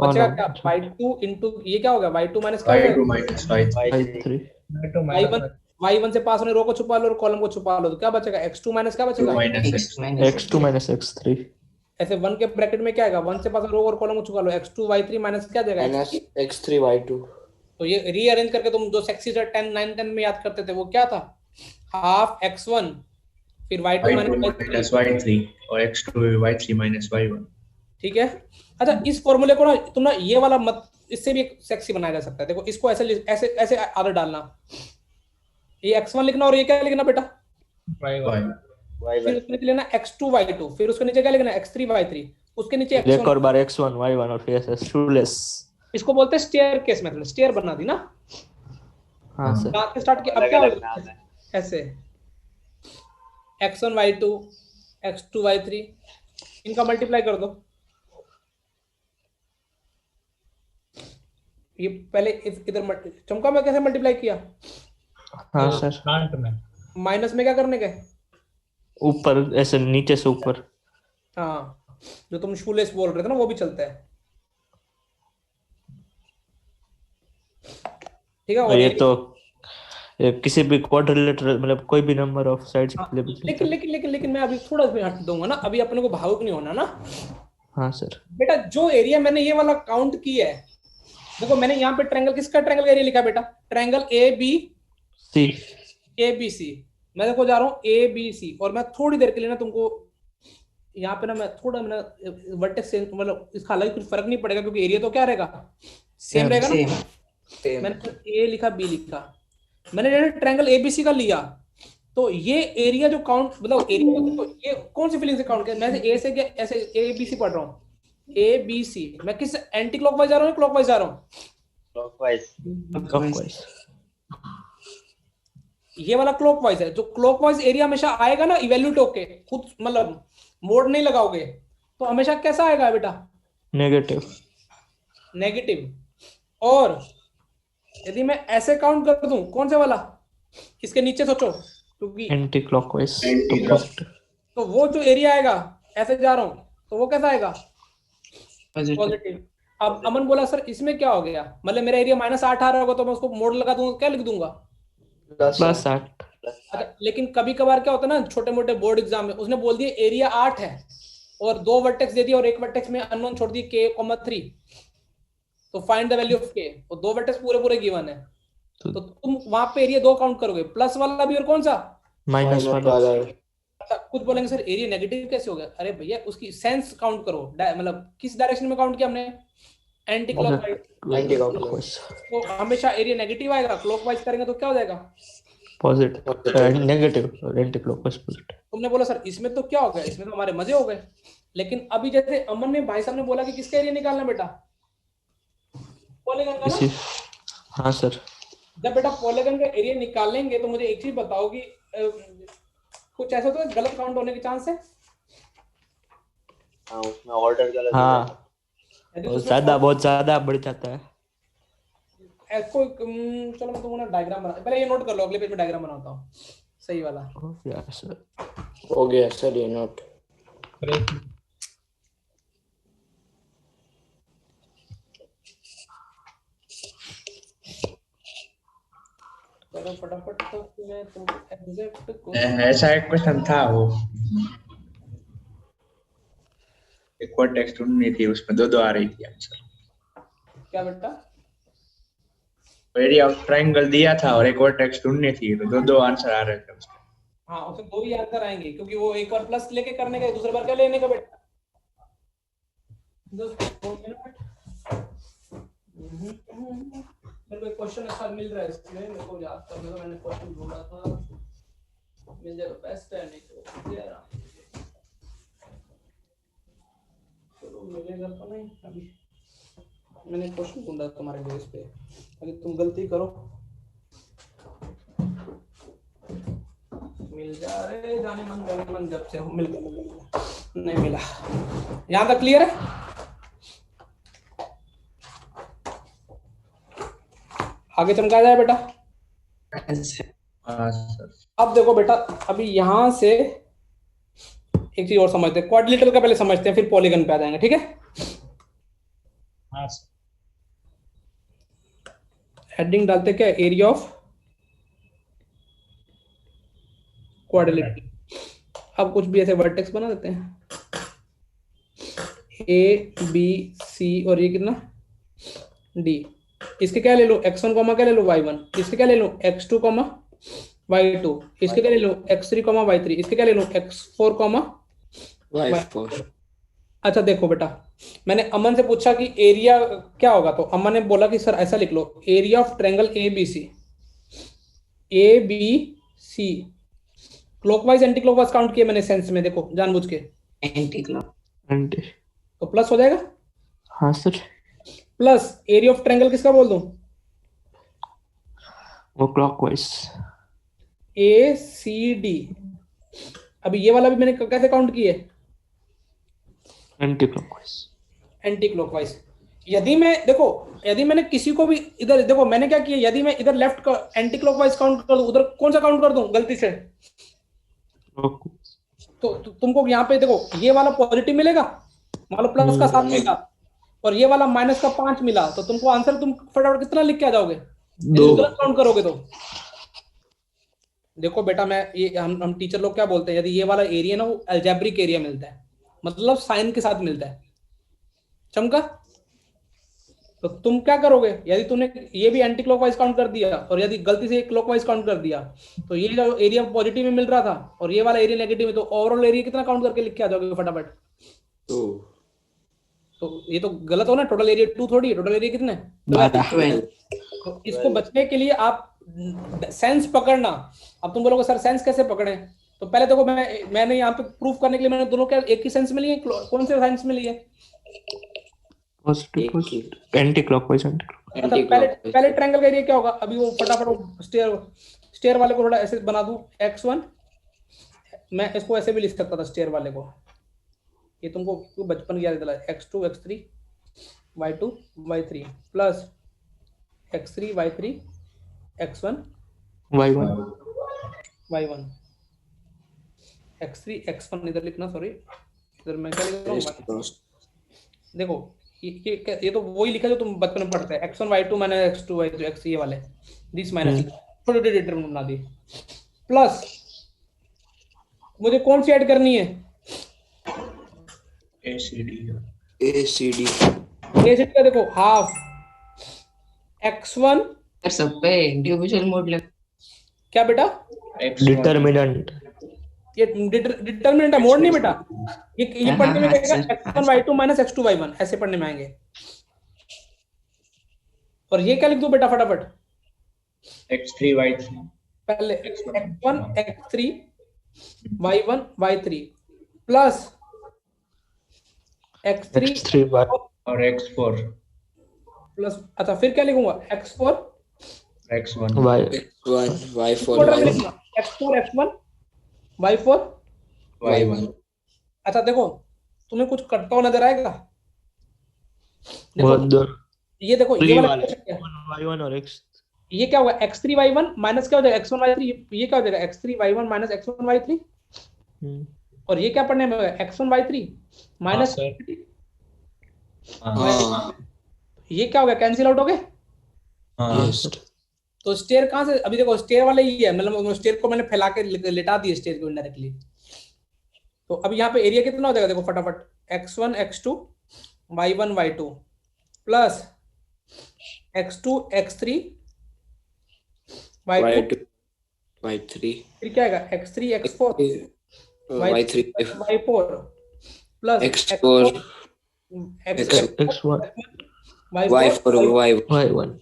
बचेगा क्या? y2 इंटू ये क्या होगा? y2 माइनस क्या होगा? y3। y1 से पास होने रो को छुपा लो और कॉलम को छुपा लो, तो क्या बचेगा? x2 माइनस क्या बचेगा? x2 minus x3। ऐसे 1 के ब्रैकेट में क्या आएगा? 1 से पास रो और कॉलम को छुपा लो, x2 y3 माइनस क्या देगा? Minus x3 y2। तो ये रीअरेंज करके तुम जो सेक्सी से 10 9 10 में याद करते थे वो क्या था? हाफ x1 फिर y2 माइनस y3 और x2 y3 minus y1। ठीक है। अच्छा, इस फॉर्मूले को ना तुम ना ये वाला मत, इससे भी सेक्सी बनाया जा सकता है। देखो इसको ऐसे ऐसे ऐसे आदर डालना, ये x1 लिखना और ये क्या लिखना बेटा? फिर उसके नीचे लेना x2 y2, फिर उसके नीचे क्या लिखना? x3 y3, उसके नीचे एक और बार x1 y1 और फिर ऐसे शूलेस। इसको बोलते हैं स्टेयर केस मेथड। स्टेयर बना दी ना? हाँ सर। कहाँ से स्टार्ट किया? अब क्या होगा? ऐसे x1 y2 x2 y3, इनका मल्टीप्लाई कर दो। ये पहले इधर चमका में कैसे मल्टीप्लाई किया? हाँ सर। फ्रंट में माइनस में क्या करने के? ऊपर ऐसे नीचे से ऊपर। हाँ, जो तुम शूलेस बोल रहे थे ना वो भी चलता है। ठीक है। और ये तो किसी भी क्वाड्रिलेटरल मतलब कोई भी नंबर ऑफ साइड्स के लिए भी चलता है। लेकिन मैं अभी थोड़ा इसमें हट दूंगा ना, अभी अपने को भावुक नहीं होना ना। हाँ सर। बेटा जो एरिया मैंने ये वाला काउंट किया है, देखो मैंने यहाँ पे ट्रायंगल, किसका ट्रायंगल का एरिया लिखा है बेटा? Triangle ABC। मैं देखो जा रहा हूँ ABC, और मैं थोड़ी देर के लिए ना तुमको यहाँ पे ना मैं थोड़ा वर्टेक्स से मतलब इसका हालांकि कुछ फर्क नहीं पड़ेगा क्योंकि एरिया तो क्या रहेगा? सेम रहेगा ना। मैंने A लिखा, B लिखा, मैंने ट्रायंगल ABC का लिया, तो ये एरिया जो काउंट मतलब एरिया तो ये कौन सी फीलिंग से काउंट किया? मैं A से क्या ऐसे ABC पढ़ रहा हूँ, ABC। मैं किस एंटी क्लॉकवाइज जा रहा हूँ, क्लॉकवाइज जा रहा हूँ? क्लॉकवाइज। ये वाला क्लॉकवाइज है। जो क्लॉकवाइज एरिया हमेशा आएगा ना इवैल्यूएट होके, खुद मतलब मोड नहीं लगाओगे तो हमेशा कैसा आएगा बेटा? नेगेटिव। और यदि मैं ऐसे काउंट कर दूं, कौन से वाला? इसके नीचे सोचो, क्योंकि एंटी क्लॉकवाइज तो वो जो एरिया आएगा ऐसे जा रहा हूं तो वो कैसा आएगा? पॉजिटिव। अब अमन बोला सर इसमें क्या हो गया, मतलब मेरा एरिया -8 आ रहा होगा तो मैं उसको मोड लगा दूंगा, क्या लिख दूंगा? +8। अच्छा, लेकिन कभी कभार क्या होता है ना, छोटे मोटे बोर्ड एग्जाम में उसने बोल दिया एरिया 8 है और 2 वर्टेक्स दे दिया और एक वर्टेक्स में अननोन छोड़ दिए k, 3, तो find the value of k, तो 2 वर्टेक्स पूरे गिवन है, तो तुम वहां पे एरिया 2 काउंट करोगे, प्लस वाला भी और कौन सा? माइनस वाला। अच्छा, कुछ बोलेंगे सर एरिया नेगेटिव कैसे हो गया? अरे भैया उसकी सेंस काउंट करो, मतलब किस डायरेक्शन में काउंट किया हमने? Anti clockwise. तो हमेशा एरिया नेगेटिव आएगा, क्लॉकवाइज करेंगे तो क्या हो जाएगा? पॉजिटिव। नेगेटिव और एंटी क्लॉकवाइज पॉजिटिव। तुमने बोला सर इसमें तो क्या हो गया, इसमें तो हमारे मजे हो गए, लेकिन अभी जैसे अमन ने भाई साहब ने बोला कि किसका एरिया निकालना बेटा? पॉलीगन का ना? हाँ सर। जब बेटा पॉलीगन का एरिया निकालेंगे तो मुझे एक चीज बताओ कि कुछ ऐसा तो गलत काउंट होने के चांस है? हाँ, उसमें ऑर्डर गलत। हाँ, बहुत ज्यादा बढ़ जाता है। चलो मैं तुमको डायग्राम बना, पहले ये नोट कर लो, अगले पेज में डायग्राम बनाता हूँ सही वाला। हो गया सर। हो गया सर ये नोट। Correct. करो फटाफट तो मैं तुमको एग्जैक्ट ऐसा एक क्वेश्चन था वो, एक और टेक्स्ट ढूंढनी थी, उसमें दो आ रही थी आंसर। क्या बेटा? एरिया ऑफ ट्रायंगल दिया था और एक और टेक्स्ट ढूंढनी थी, तो दो आंसर आ रहे थे उसके। हाँ, उसमें दो ही आंसर आएंगे क्योंकि वो एक बार प्लस लेके करने का, दूसरे बार क्या लेने का बेटा? मेरे को एक क्वेश्चन अच्छा मिल रहा है इसमें, मेरे को याद करने का, मैंने क्वेश्चन ढूंढा था, मिल जाएगा, बेस्ट है, नहीं तो यार चलो मिलेगा तो नहीं अभी। मैंने क्वेश्चन ढूंढा तुम्हारे बेस पे, अगर तुम गलती करो मिल जा रहे जाने मन जब से मिल गया, नहीं मिला। यहाँ तक क्लियर है? आगे चमका जाए बेटा। अब देखो बेटा, अभी यहां से एक चीज और समझते हैं, क्वाड्रिलेटरल का पहले समझते हैं, फिर पॉलीगन पे आ जाएंगे, ठीक है? हाँ हेडिंग डालते क्या, एरिया ऑफ क्वाड्रिलेटरल। अब कुछ भी ऐसे वर्टेक्स बना देते हैं, ए बी सी और ये कितना डी। इसके क्या ले लो, x1 कॉमा क्या ले लो y1, इसके क्या ले लो x2 कॉमा y2, इसके क्या ले लो x3 कॉमा y3, इसके क्या ले लो x4 कॉमा y4। अच्छा देखो बेटा, मैंने अमन से पूछा कि एरिया क्या होगा, तो अमन ने बोला कि सर ऐसा लिख लो, area of triangle ABC clockwise anticlockwise count किया मैंने सेंस में, देखो जानबूझ के एंटी क्लॉक, तो प्लस हो जाएगा। हाँ sir. Plus area of triangle किसका बोल दूं, वो क्लॉकवाइज ACD। अभी ये वाला भी मैंने कैसे काउंट किए, एंटी क्लॉकवाइज। यदि मैंने किसी को भी इधर देखो, मैंने क्या किया, यदि मैं इधर लेफ्ट का एंटी क्लॉकवाइज काउंट कर दूं, उधर कौन सा काउंट कर दूं गलती से, तो तुमको यहाँ पे देखो ये वाला पॉजिटिव मिलेगा, मान लो प्लस का 7 मिला और ये वाला माइनस का 5 मिला, तो तुमको आंसर तुम फटाफट कितना लिख के आ जाओगे, गलत काउंट करोगे तो। देखो बेटा, मैं ये हम टीचर लोग क्या बोलते हैं, यदि ये वाला एरिया ना वो अलजेब्रिक एरिया मिलता है, मतलब साइन के साथ मिलता है, चमका। तो तुम क्या करोगे, यदि तुमने ये भी एंटी क्लॉकवाइज काउंट कर दिया और यदि गलती से क्लॉकवाइज काउंट कर दिया, तो ये जो एरिया पॉजिटिव में मिल रहा था और ये वाला एरिया नेगेटिव में, तो ओवरऑल एरिया कितना काउंट करके लिख के आ जाओगे फटाफट। तो ये तो गलत हो ना, टोटल एरिया 2 थोड़ी है, टोटल एरिया कितने, 12। तो इसको बचने के लिए आप सेंस पकड़ना। अब तुम बोलोगे सर सेंस कैसे पकड़े, तो पहले देखो मैंने यहाँ पे प्रूफ करने के लिए मैंने दोनों क्या एक ही सेंस में लिए, कौन से सेंस में लिए, एंटी क्लॉकवाइज। पहले ट्रायंगल का एरिया क्या होगा, अभी वो फटाफट स्टेयर वाले को थोड़ा ऐसे बना दूं, x1, मैं इसको ऐसे भी लिख सकता था स्टेयर वाले को, ये तुमको बचपन की याद दिला, x2 x3 y2 y3 plus x3 y3 x1 y1 x3 x1 इधर लिखना, सॉरी इधर मैं क्या लिख रहा हूँ, देखो ये तो वही लिखा जो तुम बचपन में पढ़ते हैं, x1 y2 minus x2 y3 x ये वाले, दिस माइनस छोटे छोटे डिटरमिनेंट बना दी, प्लस मुझे कौन सी ऐड करनी है, ACD का देखो हाफ x1 सब पे इंडिविजुअल मोड लग, क्या बेटा डिटरमिनेंट, ये डिटरमिनेंट है, मोड नहीं बेटा, ये पढ़ने में आएगा x1 y2 minus x2 y1, ऐसे पढ़ने में आएंगे। और ये क्या लिख दो बेटा फटाफट, x3 y3, पहले x1 x3 y1 y3 plus x3 और x4 प्लस, अच्छा फिर क्या लिखूंगा, x4 x1 y4 x4 x1 y4 y1। अच्छा देखो तुम्हें कुछ कटता हुआ नजर आएगा, ये देखो ये वाला y1 और x, ये क्या होगा, x3 y1 माइनस क्या हो जाएगा x1 y3, ये क्या हो जाएगा x3 y1 minus x1 y3, और ये क्या पढ़ने में x1 y3 माइनस सर। हाँ ये क्या हो गया, कैंसिल आउट हो गए। यस तो स्टेयर कहाँ से, अभी देखो स्टेयर वाला ही है, मतलब स्टेयर को मैंने फैला के लिटा दिया स्टेयर को इनडायरेक्टली। तो अब यहाँ पे एरिया कितना हो जाएगा देखो फटाफट, x1 x2 y1 y2 plus x2 x3 y2 y3 फिर क्या आएगा x3 x4 y3 y4 plus x4 x1 y4 y1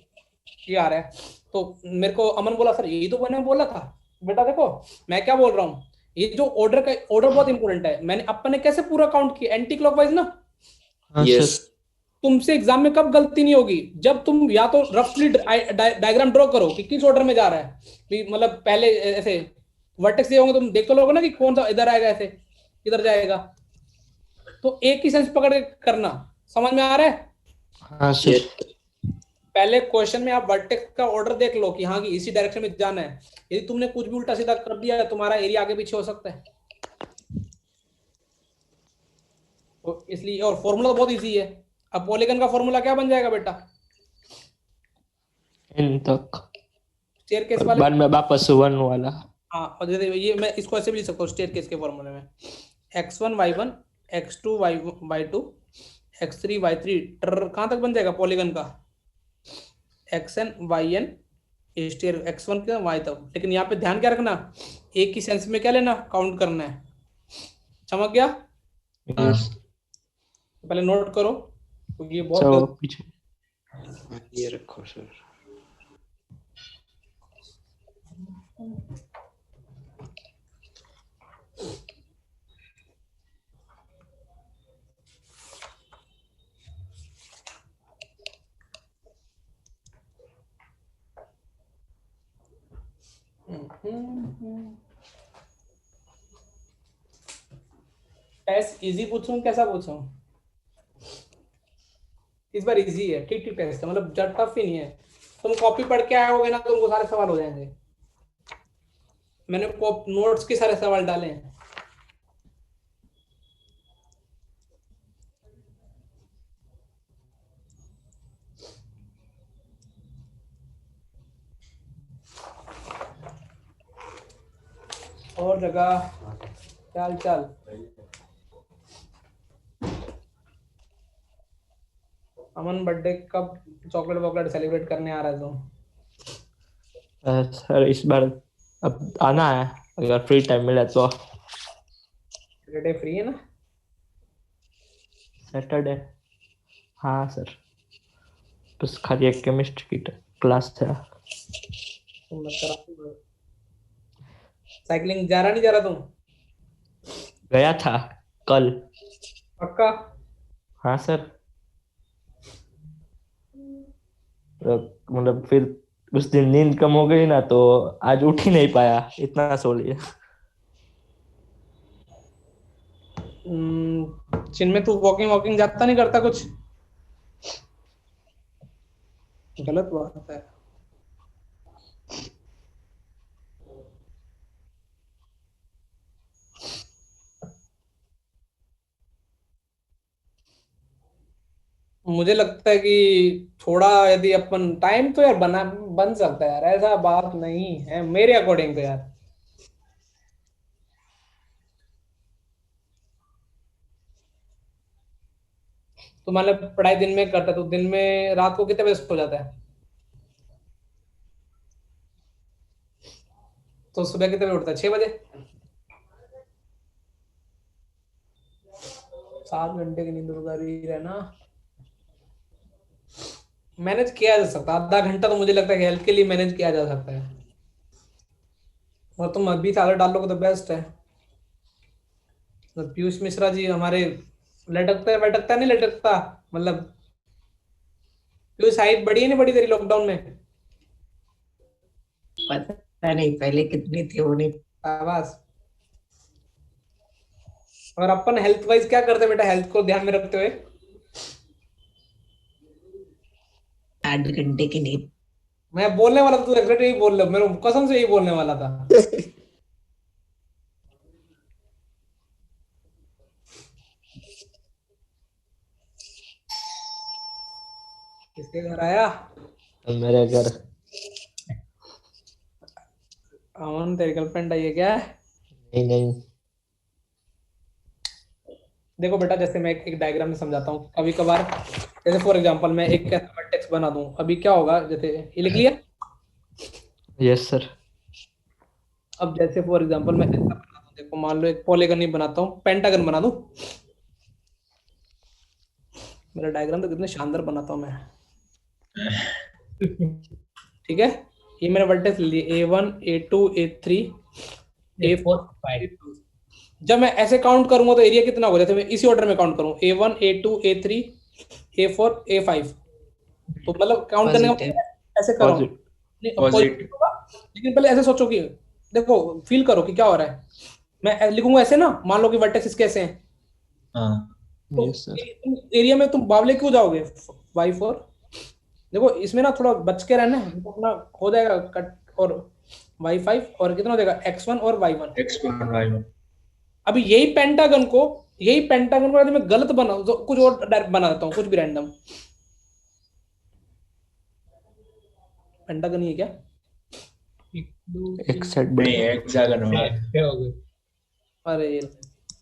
ये आ रहा है। तो मेरे को अमन बोला सर यही तो मैंने बोला था। बेटा देखो मैं क्या बोल रहा हूँ, ये जो ऑर्डर बहुत इंपॉर्टेंट है। मैंने अपन ने कैसे पूरा काउंट किया, एंटी क्लॉकवाइज ना। हाँ यस सर। तुमसे एग्जाम में कब गलती नहीं होगी, जब तुम या तो रफली डायग्राम ड्रॉ करो कि किस ऑर्डर में जा रहा है, मतलब पहले ऐसे वर्टेक्स दिए होंगे, तुम देख तो लोगे ना कि कौन सा इधर आएगा, ऐसे इधर जाएगा, तो एक ही सेंस पकड़ के करना। समझ में आ रहा है। हाँ सर। पहले क्वेश्चन में आप वर्टेक्स का ऑर्डर देख लो कि हाँ कि इसी डायरेक्शन में जाना है। यदि तुमने कुछ भी उल्टा सीधा कर दिया है तुम्हारा एरिया आगे पीछे हो सकता है। तो इसलिए, और फॉर्मूला तो बहुत इजी है। अब पॉलीगन का फॉर्मूला क्या बन जाएगा बेटा, n तक स्टेयरकेस और वाले, बाद में वापस 1 वाला। हाँ और जैसे ये मैं इसको ऐसे भी लिख सकता हूँ स्टेयरकेस के फॉर्मूले में, x1 y1 x2 y2 x3 y3 कहाँ तक बन जाएगा पॉलीगन का, xn yn स्टेयर x1 का y तक। लेकिन यहाँ पे ध्यान क्या रखना, एक ही सेंस में क्या लेना, काउंट करना है। समझ गया। यस। पहले नोट करो क्योंकि ये तो बहुत पीछे ये रखो सर। टेस्ट इजी पूछूं कैसा पूछूं, इस बार इजी है, ठीक ठीक टेस्ट है, मतलब जब टफ ही नहीं है। तुम कॉपी पढ़ के आए होगे ना, तुमको सारे सवाल हो जाएंगे। मैंने नोट्स के सारे सवाल डाले हैं। और जगह चाल चाल अमन बर्थडे कब चॉकलेट वॉकलेट सेलिब्रेट करने आ रहा है तुम? सर इस बार अब आना है, अगर फ्री टाइम मिले तो। सैटरडे फ्री है ना? सैटरडे हाँ सर, बस खाली एक केमिस्ट्री की क्लास है। तुम मत करा। साइकिलिंग जा रहा नहीं जा रहा तुम? गया था कल। पक्का? हाँ सर। मतलब फिर उस दिन नींद कम हो गई ना, तो आज उठ ही नहीं पाया, इतना सो लिया। जिनमें तू वॉकिंग वॉकिंग जाता नहीं करता कुछ? गलत बात है। मुझे लगता है कि थोड़ा यदि अपन टाइम तो यार बन सकता है यार, ऐसा बात नहीं है मेरे अकॉर्डिंग तो यार। तो मतलब पढ़ाई दिन में करता है, तो दिन में रात को कितने बजे सो जाता है? तो सुबह कितने बजे उठता है? 6 बजे? 7 घंटे की नींद गुजारी रहना मैनेज किया जा सकता है। आधा घंटा तो मुझे लगता है कि हेल्थ के लिए मैनेज किया जा सकता है। और तुम अभी सागर डाल लोगे तो बेस्ट है। तो पीयूष मिश्रा जी हमारे लटकता नहीं लटकता, मतलब पीयूष हाइट बढ़ी है नहीं बढ़ी तेरी लॉकडाउन में? पता नहीं पहले कितनी थी वो नहीं। शाबाश। और अपन हेल्थ वाइज क्या करते हैं बेटा, हेल्थ को ध्यान में रखते हुए? 8 घंटे की नींद। मैं बोलने वाला था, तू एग्जैक्ट यही बोल रहा, मेरे कसम से यही बोलने वाला था। किसके घर आया? मेरे घर। अमन तेरी गर्लफ्रेंड आई है क्या? नहीं नहीं। देखो बेटा, जैसे मैं एक डायग्राम में समझाता हूँ कभी कभार। जैसे फॉर एग्जांपल मैं एक ऐसा वर्टेक्स बना दूं, अभी क्या होगा, जैसे ये लिख लिया। Yes sir. अब जैसे फॉर एग्जांपल मैं ऐसा बना दूं, देखो मान लो एक पॉलीगन ही बनाता हूँ, पेंटागन बना दूं। मेरा डायग्राम तो कितने शानदार बनाता हूँ मैं। ठीक है, ये मैंने वर्टेक्स ले लिए A1 A2 A3 A4 5 A5। जब मैं ऐसे काउंट करूंगा तो एरिया कितना होगा? जैसे मैं इसी ऑर्डर में काउंट करूं, A1 A2 A3 A4 A5, तो मतलब काउंट करने का पॉजिटिव। ऐसे करो। नहीं, पॉजिटिव होगा, लेकिन पहले ऐसे सोचो कि देखो, फील करो कि क्या हो रहा है। मैं लिखूंगा ऐसे ना, मान लो कि वर्टेक्स कैसे हैं, तो यस सर। एरिया में तुम बावले क्यों जाओगे? Y4। देखो इसमें ना थोड़ा बच के रहना है, तो अपना हो जाएगा कट। और Y5 और कितना हो जाएगा? X1 और Y1। अभी यही पेंटागन को यदि मैं गलत बनाऊं तो कुछ और डायरेक्ट बना देता हूँ, कुछ भी रैंडम। पेंटागन ही है क्या? एक सेट ऐसे हो गए। अरे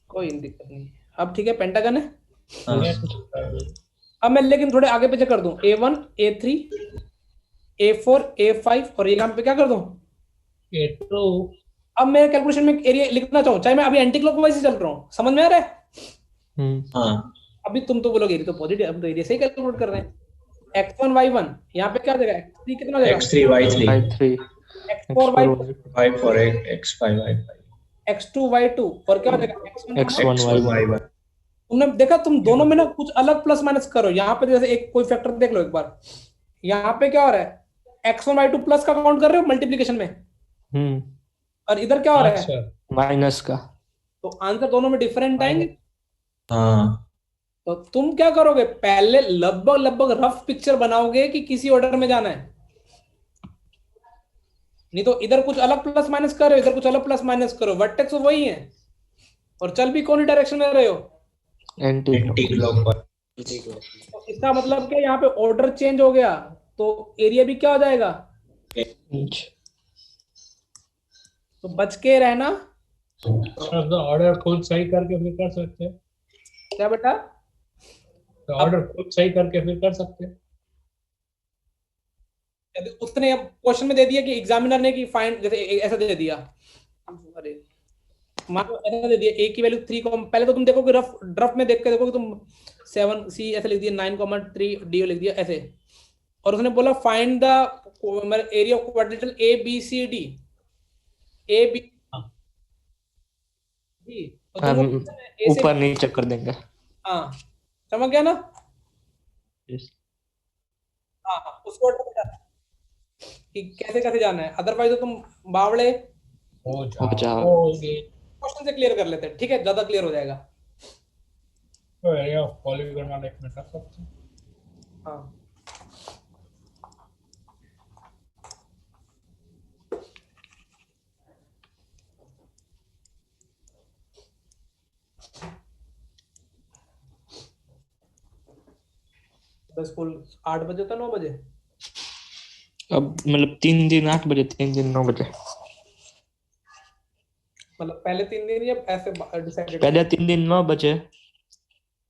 कोई दिक्कत नहीं, अब ठीक है, पेंटागन है। Yes, अब मैं लेकिन थोड़े आगे पीछे कर दूं, A1 A3 A4 A5, और ये यहाँ पे क्या कर दूं? A2 अब मैं कैलकुलेशन में एरिया लिखना चाहूँ, चाहे मैं अभी एंटी क्लॉकवाइज ही चल रहा हूँ, समझ में आ रहा है? अभी तुम तो बोलोगे ये तो पॉजिटिव, हम तो एरिया से ही कैलकुलेट कर रहे हैं। X1 Y1, यहाँ पे क्या हो जाएगा? X3 कितना हो जाएगा? Y3 X4 X4 Y2 X2 Y2, और क्या हो जाएगा? X1 Y1। तुमने देखा, तुम दोनों में ना कुछ अलग प्लस माइनस करो। यहाँ पे जैसे एक कोई फैक्टर देख लो एक बार, यहाँ पे क्या हो रहा है? X1 Y2 प्लस का काउंट कर रहे हो मल्टीप्लीकेशन में, और इधर क्या हो रहा है? अच्छा माइनस का। तो आंसर दोनों में डिफरेंट आएंगे। हाँ तो तुम क्या करोगे? पहले लगभग लगभग रफ पिक्चर बनाओगे कि किसी ऑर्डर में जाना है, नहीं तो इधर कुछ अलग प्लस माइनस करो, इधर कुछ अलग प्लस माइनस करो, वर्टेक्स तो वही है, और चल भी कौन ही डायरेक्शन में रहे हो। एंटी तो इसका मतलब क्या, यहाँ पे ऑर्डर चेंज हो गया तो एरिया भी क्या हो जाएगा? तो बच के रहना। सर तो ऑर्डर खुद सही करके फिर कर सकते हैं। क्या बेटा? तो ऑर्डर खुद सही करके फिर कर सकते हैं। यदि उसने क्वेश्चन में दे दिया कि एग्जामिनर ने कि फाइंड, जैसे ऐसा दे दिया, अरे मान लो ऐसा दे दिया, ए की वैल्यू 3, पहले तो तुम देखोगे रफ में देख के देखोगे तुम 7C ऐसे लिख दिया, 9,3 डी लिख दिया ऐसे, और उसने बोला find the area of quadrilateral A B C D, A B D, हम ऊपर नीचे कर देंगे। हाँ समझ गया ना? Yes. हाँ उसको ऑर्डर में जाना है कि कैसे कैसे जाना है, अदरवाइज तो तुम बावड़े हो जाओगे। क्वेश्चन से क्लियर कर लेते हैं, ठीक है, ज्यादा क्लियर हो जाएगा। तो एरिया ऑफ पॉलीगन वाले में कर सकते हैं। हाँ तो स्कूल 8 बजे था 9 बजे? अब मतलब 3 दिन 8 बजे, 3 दिन 9 बजे। मतलब पहले 3 दिन या ऐसे डिसाइडेड? पहले 3 दिन 9 बजे,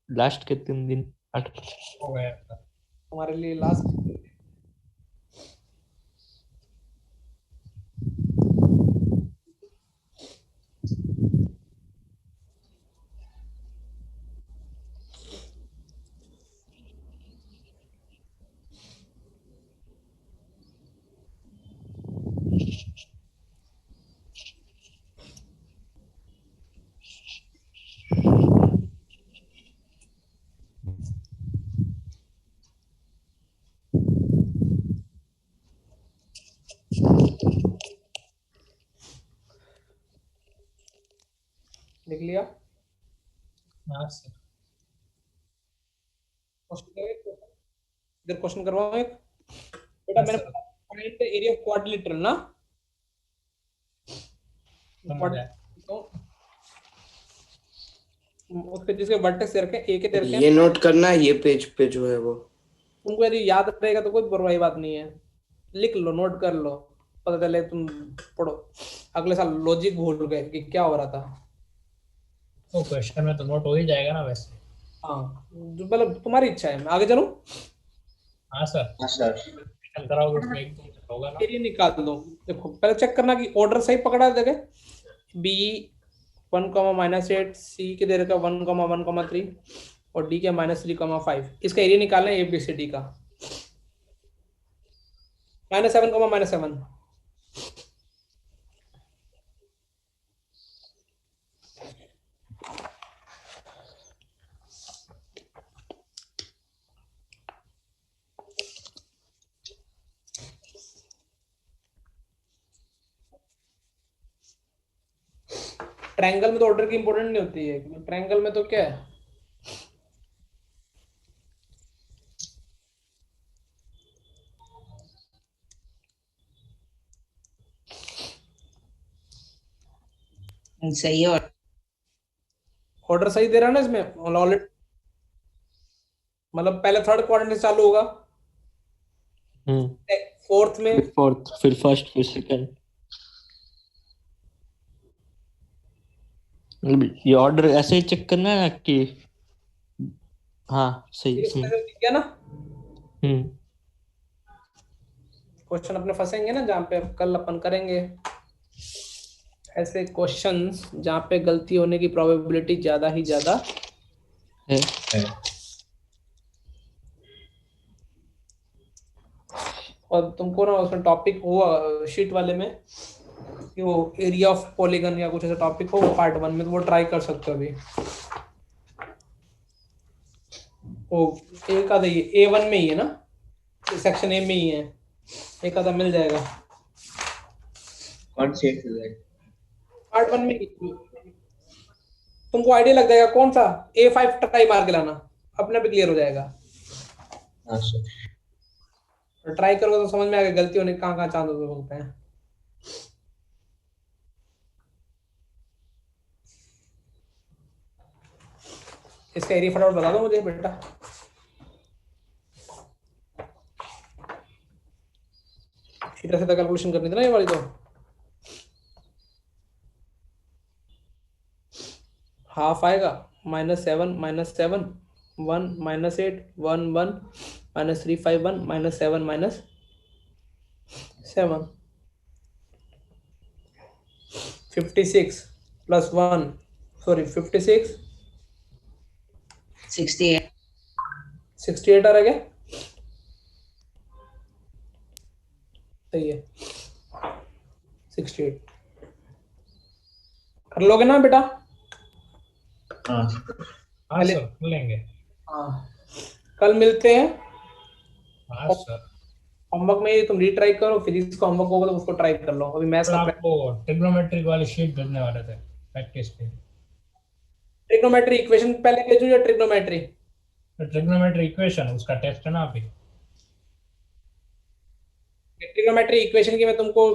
लास्ट के 3 दिन 8 बजे। हो गया था। हमारे लिए लास्ट लिख लिया। हाँ सर। इधर क्वेश्चन करवाओ एक बेटा। मैंने find the area of quadrilateral ना, तो उसके जिसके वर्टेक्स दे रखे हैं, ए के दे रखे हैं। ये नोट करना है, ये पेज पे जो है वो तुमको यदि याद रहेगा तो कोई बुराई बात नहीं है, लिख लो, नोट कर लो, पता चले तुम पढ़ो अगले साल लॉजिक भूल गए कि क्या हो रहा था। तो क्वेश्चन में तो नोट हो ही जाएगा ना वैसे। हाँ मतलब तुम्हारी इच्छा है, मैं आगे चलूं? हाँ सर, कराओगे उसमें एक दो होगा ना। एरिया निकाल दो। देखो पहले चेक करना कि ऑर्डर सही पकड़ा है। देखे बी 1,-8, सी के दे रखा 1,1,3 और डी के -3,5। इसका एरिया निकालना है ABCD का। -7, -7। ट्रायंगल में तो ऑर्डर की इंपॉर्टेंट नहीं होती है, ट्रायंगल में तो क्या है, सही है। और ऑर्डर सही दे रहा है ना इसमें ऑलरेडी, मतलब पहले थर्ड क्वाड्रेंट से चालू होगा, फोर्थ में फिर फोर्थ, फिर फर्स्ट, फिर सेकंड। ये ऑर्डर ऐसे ही चेक करना है कि हाँ सही। क्या ना हम्म क्वेश्चन अपने फंसेंगे ना जहाँ पे कल अपन करेंगे ऐसे क्वेश्चंस जहाँ पे गलती होने की प्रोबेबिलिटी ज्यादा ही ज्यादा है। और तुमको ना उसमें टॉपिक हुआ शीट वाले में कि वो एरिया ऑफ पॉलीगन या कुछ ऐसा टॉपिक हो पार्ट 1 में, तो वो ट्राई कर सकते हो अभी। वो एक आधा ये A1 में ही है ना, सेक्शन A में ही है, एक आधा मिल जाएगा कौन सी एक्सरसाइज? पार्ट 1 में ही। तुमको आइडिया लग जाएगा कौन सा, A5 ट्राई मार के लाना, अपने भी क्लियर हो जाएगा। हाँ सर। ट्राई करोगे तो समझ में आएगा गलती होने के कहाँ कहाँ चांस हो सकते हैं। इसका एरिया फटाफट बता दो मुझे बेटा। सीधा सीधा कैलकुलेशन करनी थी ना ये वाली, तो हाफ आएगा -7, -7, 1, -8, 1, 1, -3, 5, 1, -7, -7, 56 + 1, सॉरी 56, 68। 68 आ रहा है क्या? सही है 68। कर लोगे ना बेटा? हाँ हाँ सर, कर लेंगे। हाँ कल मिलते हैं। हाँ सर। होमवर्क में ये तुम रीट्राई करो, फिजिक्स का होमवर्क होगा तो उसको ट्राई कर लो। अभी मैथ्स सर का आपको ट्रिग्नोमेट्रिक वाली शीट भेजने वाले थे प्रैक्टिस के। ट्रिग्नोमेट्री इक्वेशन पहले भेजूं या ट्रिग्नोमेट्री? ट्रिग्नोमेट्री इक्वेशन उसका टेस्ट है ना अभी। ट्रिग्नोमेट्री इक्वेशन की मैं तुमको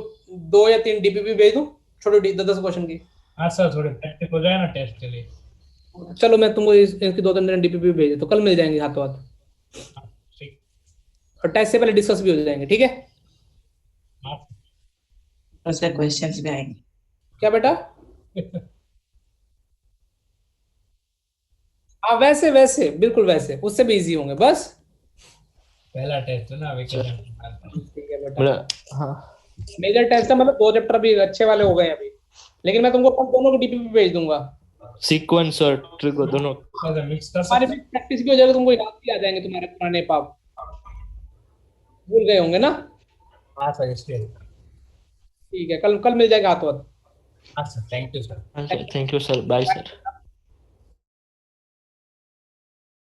2 या 3 डीपीपी भेज दूं, छोटी 10 क्वेश्चन की। हाँ सर, थोड़ी प्रैक्टिस हो जाए ना टेस्ट के लिए। चलो मैं तुमको इसकी 2-3 डीपीपी भेज देता हूं, कल मिल जाएंगे हाथों हाथ, ठीक। और टेस्ट से पहले डिस्कस भी हो जाएंगे, ठीक है? हाँ उससे क्वेश्चंस भी आएंगे। क्या बेटा? हाँ वैसे वैसे बिल्कुल वैसे, उससे भी इजी होंगे बस। पहला टेस्ट है ना वेकेशन। ठीक है बेटा। मतलब हाँ मेजर टेस्ट है, मतलब 2 चैप्टर भी अच्छे वाले हो गए अभी, लेकिन मैं तुमको दोनों को डीपीपी भेज दूंगा। सीक्वेंस और ट्रिगो दोनों। मिक्स कर हमारी सकते भी प्रैक्टिस भी हो जाएगा, तुमको याद भी आ जाएंगे तुम्हारे पुराने पाप, भूल गए होंगे ना? हाँ सर, इसलिए। ठीक है, कल कल मिल जाएगा हाथों हाथ। हाँ sir, thank you sir. Thank you sir, bye sir.